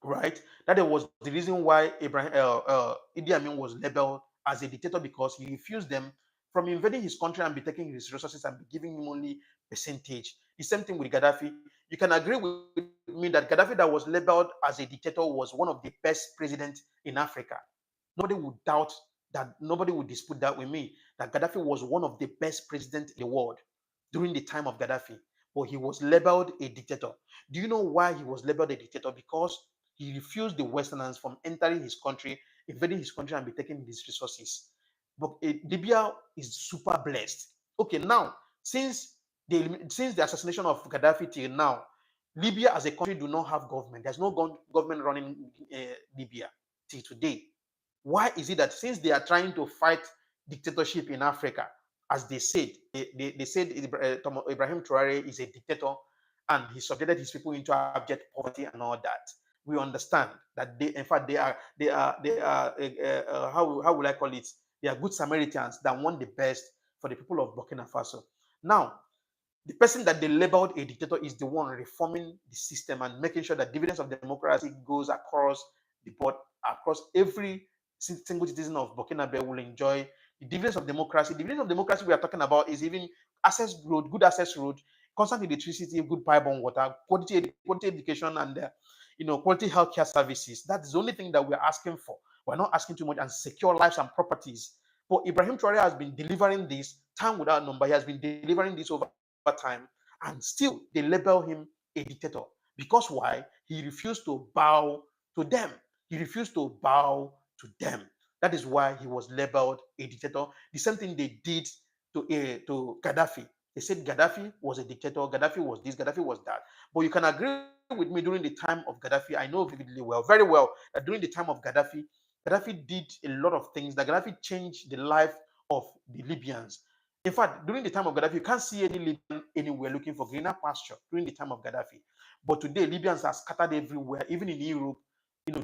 right? That was the reason why Idi Amin was labeled as a dictator, because he refused them from invading his country and be taking his resources and be giving him only percentage. The same thing with Gaddafi. You can agree with me that Gaddafi, that was labeled as a dictator, was one of the best presidents in Africa. Nobody would doubt that, nobody would dispute that with me, that Gaddafi was one of the best presidents in the world during the time of Gaddafi. But he was labeled a dictator. Do you know why he was labeled a dictator? Because he refused the Westerners from entering his country, invading his country, and be taking his resources. But Libya is super blessed. Okay, now, since the assassination of Gaddafi till now, Libya as a country do not have government. There's no government running Libya till today. Why is it that since they are trying to fight dictatorship in Africa, as they said, they said Ibrahim Traore is a dictator and he subjected his people into abject poverty and all that. We understand that they, in fact, how will I call it? They are good Samaritans that want the best for the people of Burkina Faso. Now, the person that they labeled a dictator is the one reforming the system and making sure that dividends of democracy goes across the board, across every single citizen of Burkina Faso will enjoy the dividends of democracy. The dividends of democracy we are talking about is even access road, good access road, constant electricity, good pipe-borne water, quality education, and quality healthcare services. That's the only thing that we're asking for. We're not asking too much, and secure lives and properties. But Ibrahim Traore has been delivering this time without number. He has been delivering this over time, and still they label him a dictator. Because why? He refused to bow to them. He refused to bow to them. That is why he was labeled a dictator. The same thing they did to Gaddafi. They said Gaddafi was a dictator, Gaddafi was this, Gaddafi was that. But you can agree with me, during the time of Gaddafi, I know vividly well, very well, that during the time of Gaddafi, Gaddafi did a lot of things. That Gaddafi changed the life of the Libyans. In fact, during the time of Gaddafi, you can't see any Libyan anywhere looking for greener pasture during the time of Gaddafi. But today, Libyans are scattered everywhere, even in Europe,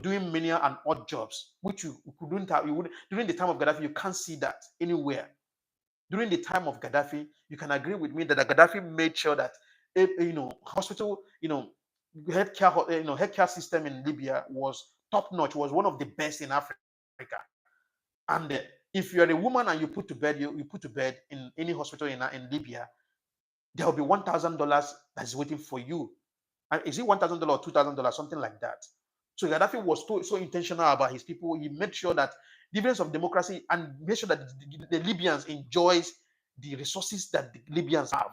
doing menial and odd jobs, which you couldn't have. During the time of Gaddafi, you can't see that anywhere. During the time of Gaddafi, you can agree with me that Gaddafi made sure that hospital, healthcare system in Libya was top notch, was one of the best in Africa. And if you're a woman and you put to bed, you put to bed in any hospital in Libya, there will be $1,000 that's waiting for you. And is it $1,000 or $2,000, something like that? So Gaddafi was so intentional about his people. He made sure that dividends of democracy, and made sure that the Libyans enjoys the resources that the Libyans have.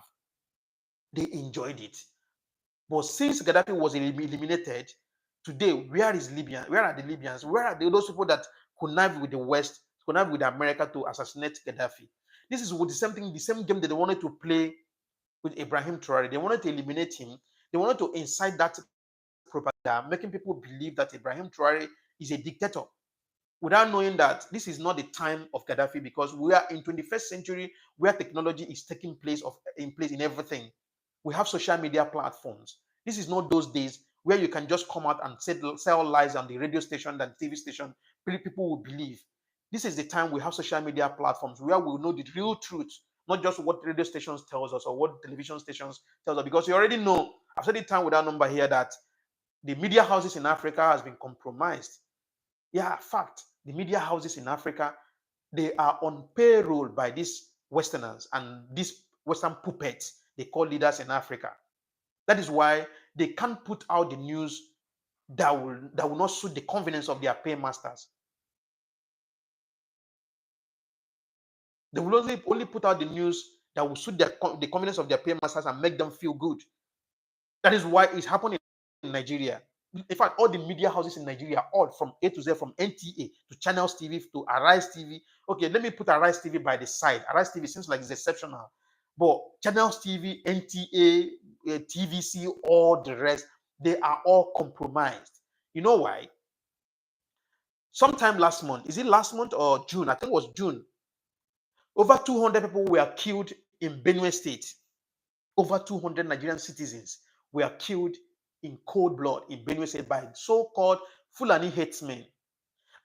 They enjoyed it. But since Gaddafi was eliminated, today, where is Libya? Where are the Libyans? Where are those people that connive with the West, connive with America to assassinate Gaddafi? This is what the same thing, the same game that they wanted to play with Ibrahim Traore. They wanted to eliminate him. They wanted to incite that propaganda, making people believe that Ibrahim Traore is a dictator, without knowing that this is not the time of Gaddafi, because we are in 21st century where technology is taking place in everything. We have social media platforms. This is not those days where you can just come out and sell lies on the radio station and TV station. People will believe. This is the time we have social media platforms where we will know the real truth, not just what radio stations tells us or what television stations tells us. Because you already know, I've said it time without number here, that the media houses in Africa has been compromised. Yeah, fact. The media houses in Africa, they are on payroll by these Westerners and these Western puppets they call leaders in Africa. That is why they can't put out the news that will not suit the convenience of their paymasters. They will only put out the news that will suit the convenience of their paymasters and make them feel good. That is why it's happening in Nigeria. In fact, all the media houses in Nigeria, all from A to Z, from NTA to Channels TV to Arise TV. Okay, let me put Arise TV by the side. Arise TV seems like it's exceptional. But Channels TV, NTA, TVC, all the rest, they are all compromised. You know why? Sometime last month, is it last month or June? I think it was June. Over 200 people were killed in Benue State. Over 200 Nigerian citizens were killed in cold blood in Benue State by so-called Fulani headsmen.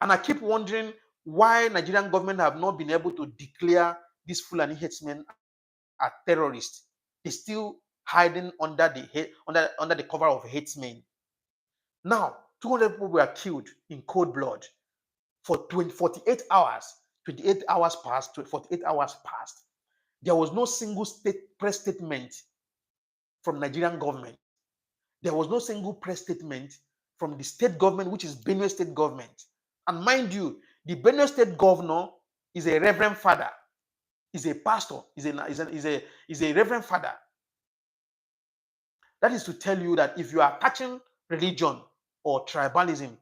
And I keep wondering why Nigerian government have not been able to declare these Fulani headsmen are terrorists. They're still hiding under the cover of herdsmen. Now, 200 people were killed in cold blood for 48 hours. 28 hours passed, 48 hours passed. There was no single press statement from Nigerian government. There was no single press statement from the state government, which is Benue State government. And mind you, the Benue State governor is a reverend father, is a pastor, is a reverend father. That is to tell you that if you are touching religion or tribalism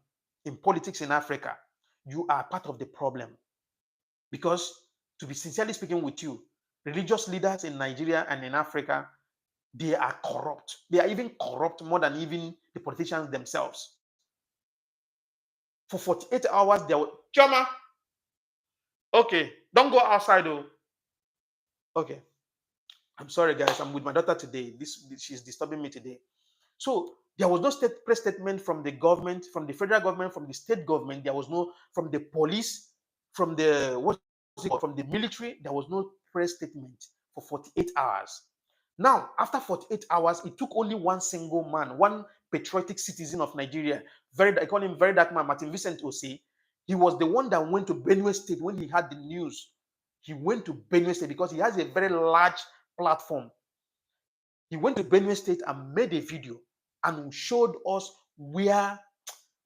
in politics in Africa, you are part of the problem. Because, to be sincerely speaking with you, religious leaders in Nigeria and in Africa, they are corrupt. They are even corrupt more than even the politicians themselves. For 48 hours, they were, Choma, okay, don't go outside though. Okay, I'm sorry guys, I'm with my daughter today. She's disturbing me today. So there was no press statement from the government, from the federal government, from the state government. There was no from the police, from the from the military. There was no press statement for 48 hours. Now, after 48 hours, it took only one single man, one patriotic citizen of Nigeria. I call him very dark man, Martin Vincent Osei. He was the one that went to Benue State when he had the news. He went to Benue State because he has a very large platform. He went to Benue State and made a video and showed us where,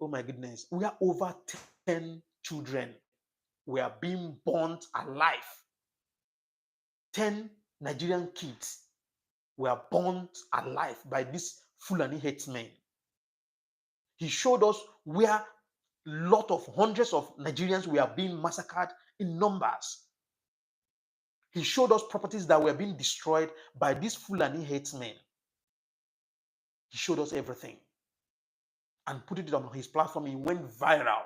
oh my goodness, where over 10 children were being burnt alive. 10 Nigerian kids were burnt alive by these Fulani herdsmen. He showed us where hundreds of Nigerians were being massacred in numbers. He showed us properties that were being destroyed by these Fulani herdsmen. He showed us everything and put it on his platform. He went viral.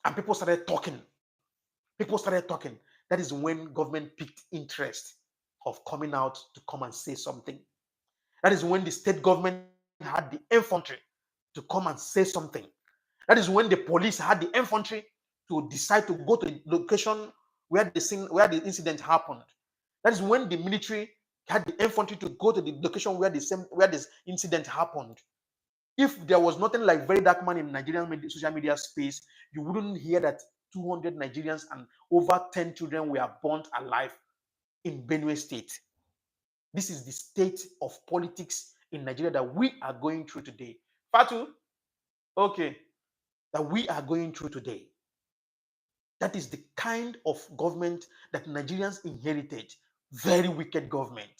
And people started talking. That is when government picked interest of coming out to come and say something. That is when the state government had the infantry to come and say something. That is when the police had the infantry to decide to go to the location where the incident happened. That is when the military had the infantry to go to the location where this incident happened. If there was nothing like very dark man in Nigerian social media space, you wouldn't hear that 200 Nigerians and over 10 children were burnt alive in Benue State. This is the state of politics in Nigeria that we are going through today. Fatu, okay, that we are going through today. That is the kind of government that Nigerians inherited. Very wicked government.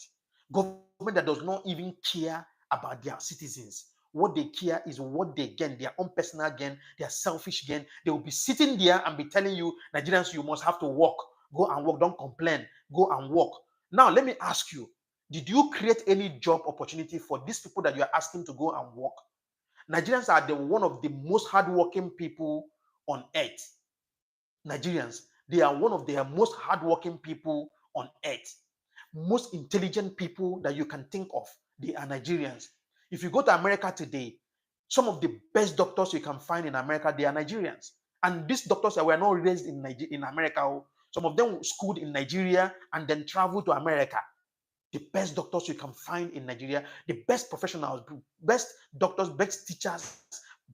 Government that does not even care about their citizens. What they care is what they gain, their own personal gain, their selfish gain. They will be sitting there and be telling you, Nigerians, you must have to work. Go and work. Don't complain. Go and work. Now, let me ask you, did you create any job opportunity for these people that you are asking to go and work? Nigerians are one of the most hardworking people on earth. Nigerians, they are one of the most hardworking people on earth. Most intelligent people that you can think of, they are Nigerians. If you go to America today, some of the best doctors you can find in America, they are Nigerians. And these doctors were not raised in America. Some of them schooled in Nigeria and then traveled to America. The best doctors you can find in Nigeria, the best professionals, best doctors, best teachers,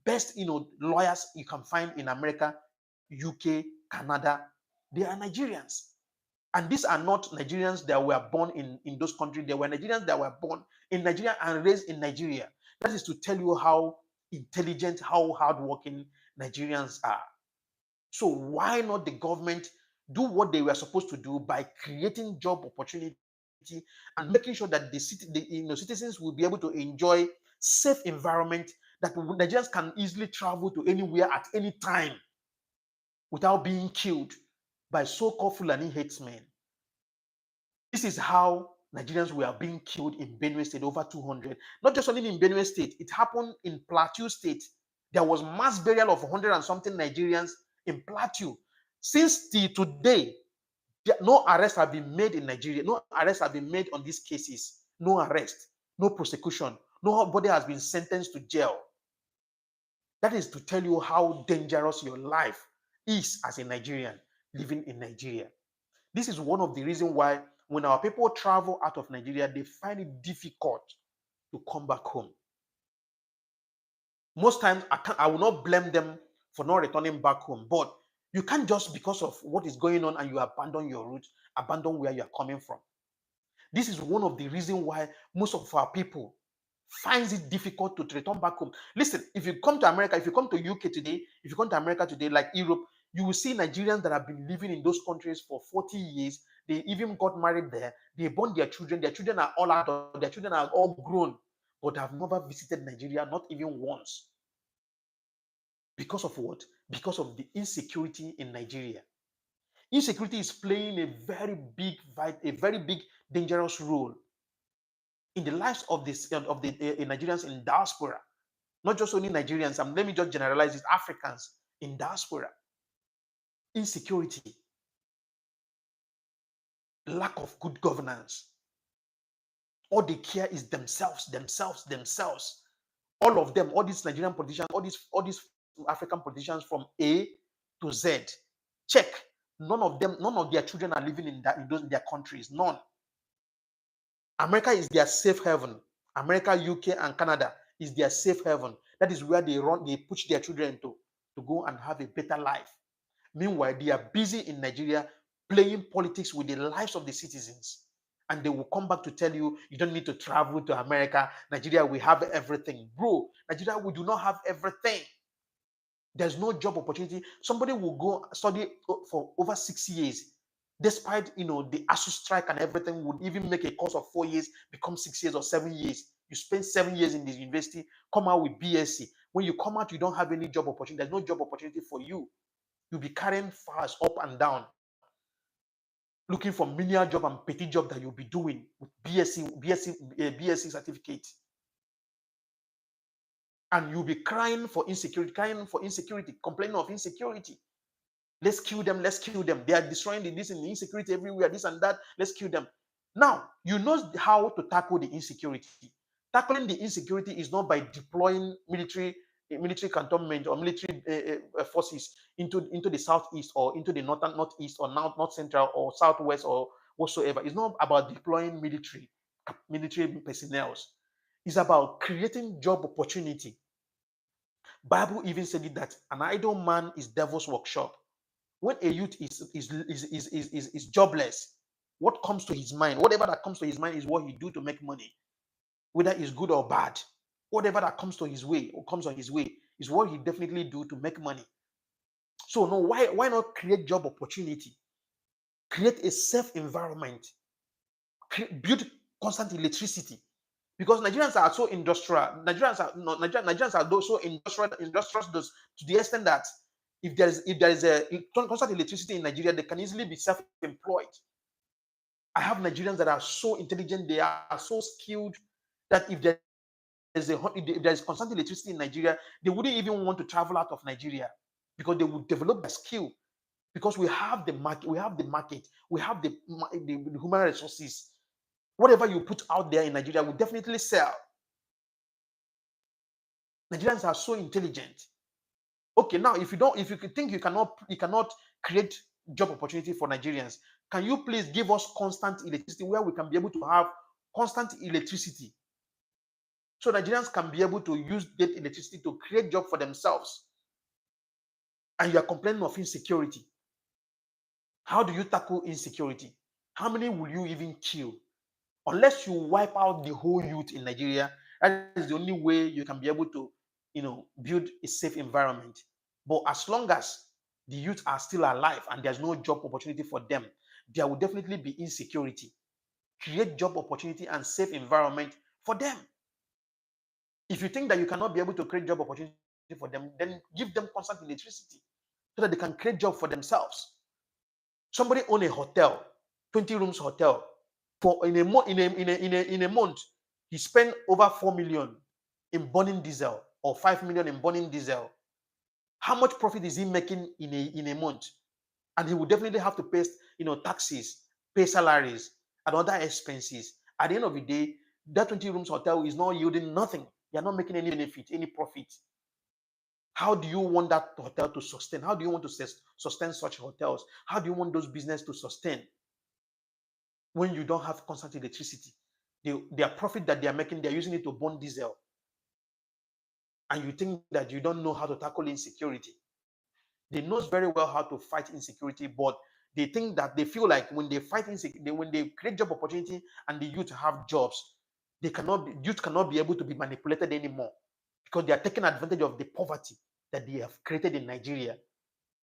best lawyers you can find in America, UK, Canada, they are Nigerians. And these are not Nigerians that were born in those countries. They were Nigerians that were born in Nigeria and raised in Nigeria. That is to tell you how intelligent, how hardworking Nigerians are. So why not the government do what they were supposed to do by creating job opportunity and making sure that the citizens will be able to enjoy safe environment, that Nigerians can easily travel to anywhere at any time without being killed by so-called Fulani herdsmen. This is how Nigerians were being killed in Benue State, over 200. Not just only in Benue State, it happened in Plateau State. There was mass burial of 100 and something Nigerians in Plateau. Since till today, no arrests have been made in Nigeria. No arrests have been made on these cases. No arrest, no prosecution. Nobody has been sentenced to jail. That is to tell you how dangerous your life is as a Nigerian living in Nigeria. This is one of the reasons why when our people travel out of Nigeria, they find it difficult to come back home. Most times, I will not blame them for not returning back home, but you can't just because of what is going on and you abandon your roots, abandon where you are coming from. This is one of the reasons why most of our people finds it difficult to return back home. Listen, if you come to America, if you come to UK today, if you come to America today, like Europe, you will see Nigerians that have been living in those countries for 40 years. They even got married there. They born their children. Their children are all adult. Their children are all grown, but have never visited Nigeria, not even once. Because of what? Because of the insecurity in Nigeria. Insecurity is playing a very big, dangerous role in the lives of the Nigerians in diaspora. Not just only Nigerians, let me just generalize it, Africans in diaspora. Insecurity, lack of good governance. All they care is themselves. All of them, all these Nigerian politicians, all these African politicians from A to Z. Check. None of their children are living in their countries. None. America is their safe haven. America, UK, and Canada is their safe haven. That is where they push their children to go and have a better life. Meanwhile, they are busy in Nigeria playing politics with the lives of the citizens. And they will come back to tell you, you don't need to travel to America. Nigeria, we have everything. Bro, Nigeria, we do not have everything. There's no job opportunity. Somebody will go study for over 6 years. Despite, the ASU strike and everything, would even make a course of 4 years, become 6 years or 7 years. You spend 7 years in the university, come out with BSc. When you come out, you don't have any job opportunity. There's no job opportunity for you. You'll be carrying files up and down, looking for menial job and petty job that you'll be doing with BSc certificate. And you'll be crying for insecurity, complaining of insecurity. Let's kill them. They are destroying this and the insecurity everywhere, this and that. Let's kill them. Now, you know how to tackle the insecurity. Tackling the insecurity is not by deploying military cantonment or military forces into the southeast or into the northeast or north central or southwest or whatsoever. It's not about deploying military personnel. It's about creating job opportunity. Bible even said it that an idle man is devil's workshop. When a youth is jobless, what comes to his mind, whatever that comes to his mind is what he do to make money, whether it's good or bad. Whatever that comes to his way or comes on his way is what he definitely do to make money. So no, why not create job opportunity? Create a safe environment. Build constant electricity. Because Nigerians are so industrial. Nigerians are so industrious to the extent that if there is a constant electricity in Nigeria, they can easily be self-employed. I have Nigerians that are so intelligent, they are so skilled that if there is constant electricity in Nigeria, they wouldn't even want to travel out of Nigeria because they would develop their skill. Because we have the market, we have the human resources. Whatever you put out there in Nigeria will definitely sell. Nigerians are so intelligent. Okay, now if you think you cannot create job opportunity for Nigerians, can you please give us constant electricity where we can be able to have constant electricity? So Nigerians can be able to use that electricity to create job for themselves. And you are complaining of insecurity. How do you tackle insecurity? How many will you even kill? Unless you wipe out the whole youth in Nigeria, that is the only way you can be able to, build a safe environment. But as long as the youth are still alive and there's no job opportunity for them, there will definitely be insecurity. Create job opportunity and safe environment for them. If you think that you cannot be able to create job opportunity for them, then give them constant electricity so that they can create job for themselves. Somebody own a hotel, 20 rooms hotel. For in a month, he spent over 4 million in burning diesel or 5 million in burning diesel. How much profit is he making in a month? And he will definitely have to pay, taxes, pay salaries, and other expenses. At the end of the day, that 20 rooms hotel is not yielding nothing. They are not making any benefit, any profit. How do you want that hotel to sustain? How do you want to sustain such hotels? How do you want those businesses to sustain? when you don't have constant electricity. Their profit that they are making, they're using it to burn diesel. And you think that you don't know how to tackle insecurity. They knows very well how to fight insecurity, but they think that they feel like when they fight insecurity, when they create job opportunity and the youth have jobs, youth cannot be able to be manipulated anymore because they are taking advantage of the poverty that they have created in Nigeria.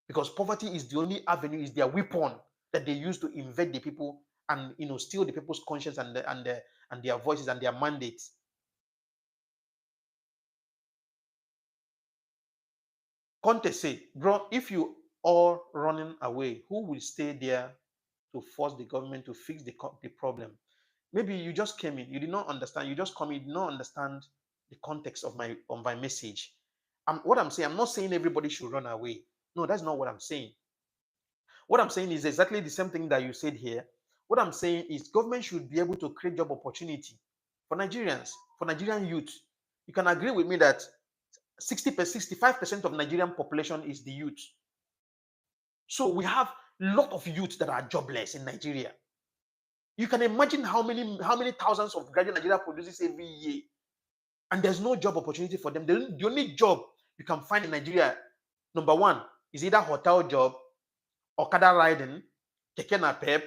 Because poverty is the only avenue, is their weapon that they use to invade the people and steal the people's conscience and their voices and their mandates. Conte said, bro, if you are running away, who will stay there to force the government to fix the problem? Maybe you just came in, you did not understand, you just come in, you did not understand the context of my message. What I'm saying, I'm not saying everybody should run away. No, that's not what I'm saying. What I'm saying is exactly the same thing that you said here. What I'm saying is government should be able to create job opportunity for Nigerians, for Nigerian youth. You can agree with me that 65% of Nigerian population is the youth. So we have a lot of youth that are jobless in Nigeria. You can imagine how many thousands of graduate Nigeria produces every year, and there's no job opportunity for them. The only job you can find in Nigeria, number one, is either hotel job, Okada riding, keke napep,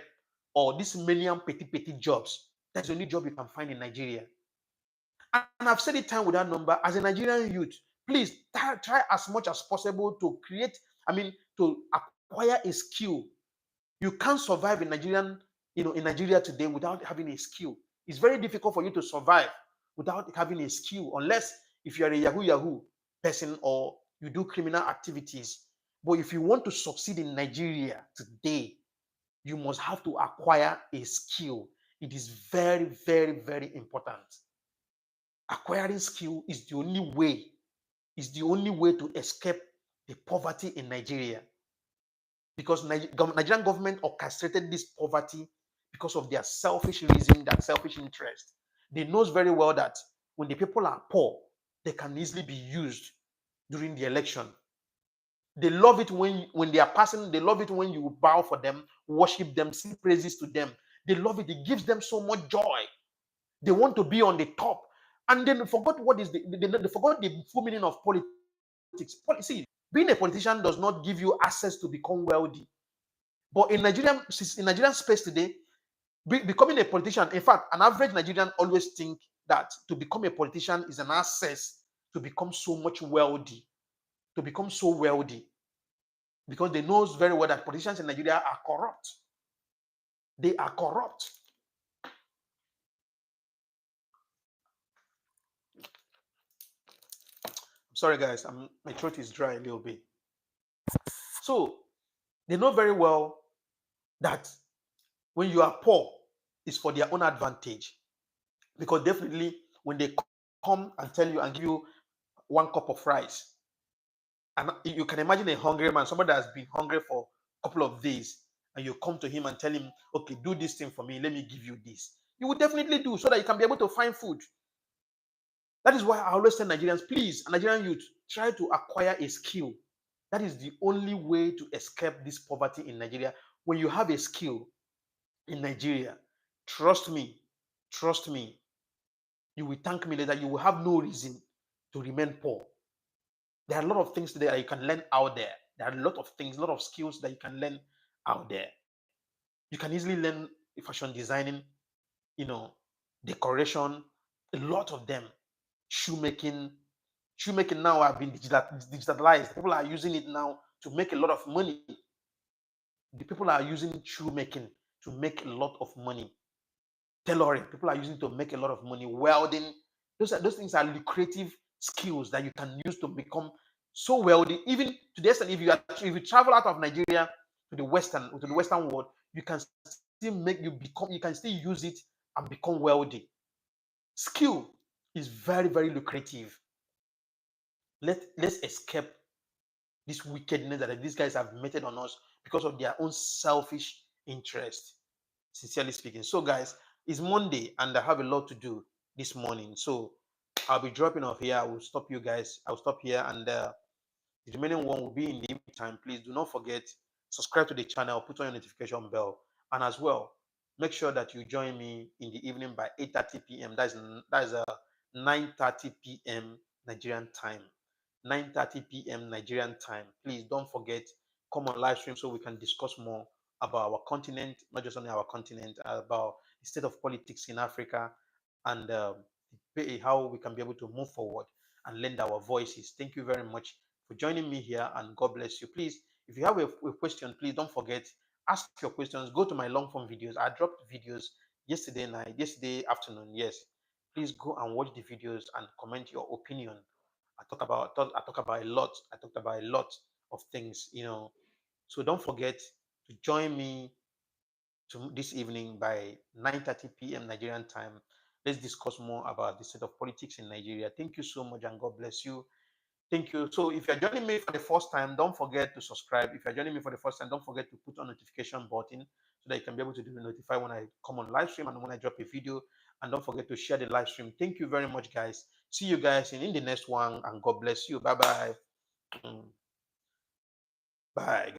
or these million petty jobs. That's the only job you can find in Nigeria. And I've said it time without number, as a Nigerian youth, please try as much as possible to to acquire a skill. You can't survive in Nigeria today without having a skill. It's very difficult for you to survive without having a skill, unless if you are a Yahoo person or you do criminal activities. But if you want to succeed in Nigeria today, you must have to acquire a skill. It is very, very, very important. Acquiring skill is the only way to escape the poverty in Nigeria. Because Nigerian government orchestrated this poverty because of their selfish reason, that selfish interest. They knows very well that when the people are poor, they can easily be used during the election. They love it when they are passing. They love it when you bow for them, worship them, sing praises to them. They love it. It gives them so much joy. They want to be on the top, and then they forgot what is they forgot the full meaning of politics. See, being a politician does not give you access to become wealthy. But in Nigerian space today, becoming a politician, in fact, an average Nigerian always think that to become a politician is an access to become so much wealthy, to become so wealthy, because they knows very well that politicians in Nigeria are corrupt. They are corrupt. I'm sorry, guys. My throat is dry a little bit. So they know very well that when you are poor, it's for their own advantage. Because definitely, when they come and tell you and give you one cup of rice, and you can imagine a hungry man, somebody that has been hungry for a couple of days, and you come to him and tell him, okay, do this thing for me, let me give you this. You will definitely do, so that you can be able to find food. That is why I always tell Nigerians, please, Nigerian youth, try to acquire a skill. That is the only way to escape this poverty in Nigeria. When you have a skill in Nigeria, trust me, you will thank me later. You will have no reason to remain poor. There are a lot of things that you can learn out there. There are a lot of things, a lot of skills that you can learn out there. You can easily learn fashion designing, you know, decoration, a lot of them. Shoemaking. Shoemaking now have been digitalized. People are using it now to make a lot of money. The people are using shoemaking to make a lot of money. Tailoring, people are using to make a lot of money. Welding, those things are lucrative skills that you can use to become so wealthy. Even to the extent, if you travel out of Nigeria to the western world, you can still use it and become wealthy. Skill is very, very lucrative. Let's escape this wickedness that these guys have meted on us because of their own selfish interest. Sincerely speaking. So, guys, it's Monday and I have a lot to do this morning. So, I'll be dropping off here. I will stop you guys. I'll stop here, and the remaining one will be in the evening time. Please do not forget, subscribe to the channel, put on your notification bell, and as well, Make sure that you join me in the evening by 8:30 p.m. That's 9:30 p.m. Nigerian time. 9:30 p.m. Nigerian time. Please don't forget, come on live stream so we can discuss more about our continent, not just only our continent, about the state of politics in Africa, and how we can be able to move forward and lend our voices. Thank you very much for joining me here, and God bless you. Please, if you have a question, please don't forget, ask your questions. Go to my long form videos. I dropped videos yesterday night, yesterday afternoon. Yes, please go and watch the videos and comment your opinion. I talk about a lot. I talked about a lot of things, So don't forget to join me this evening by 9:30 p.m. Nigerian time. Let's discuss more about the state of politics in Nigeria. Thank you so much, and God bless you. Thank you. So if you're joining me for the first time, don't forget to subscribe. If you're joining me for the first time, don't forget to put on notification button so that you can be able to be notified when I come on live stream and when I drop a video. And don't forget to share the live stream. Thank you very much, guys. See you guys in the next one, and God bless you. Bye bye. Bye.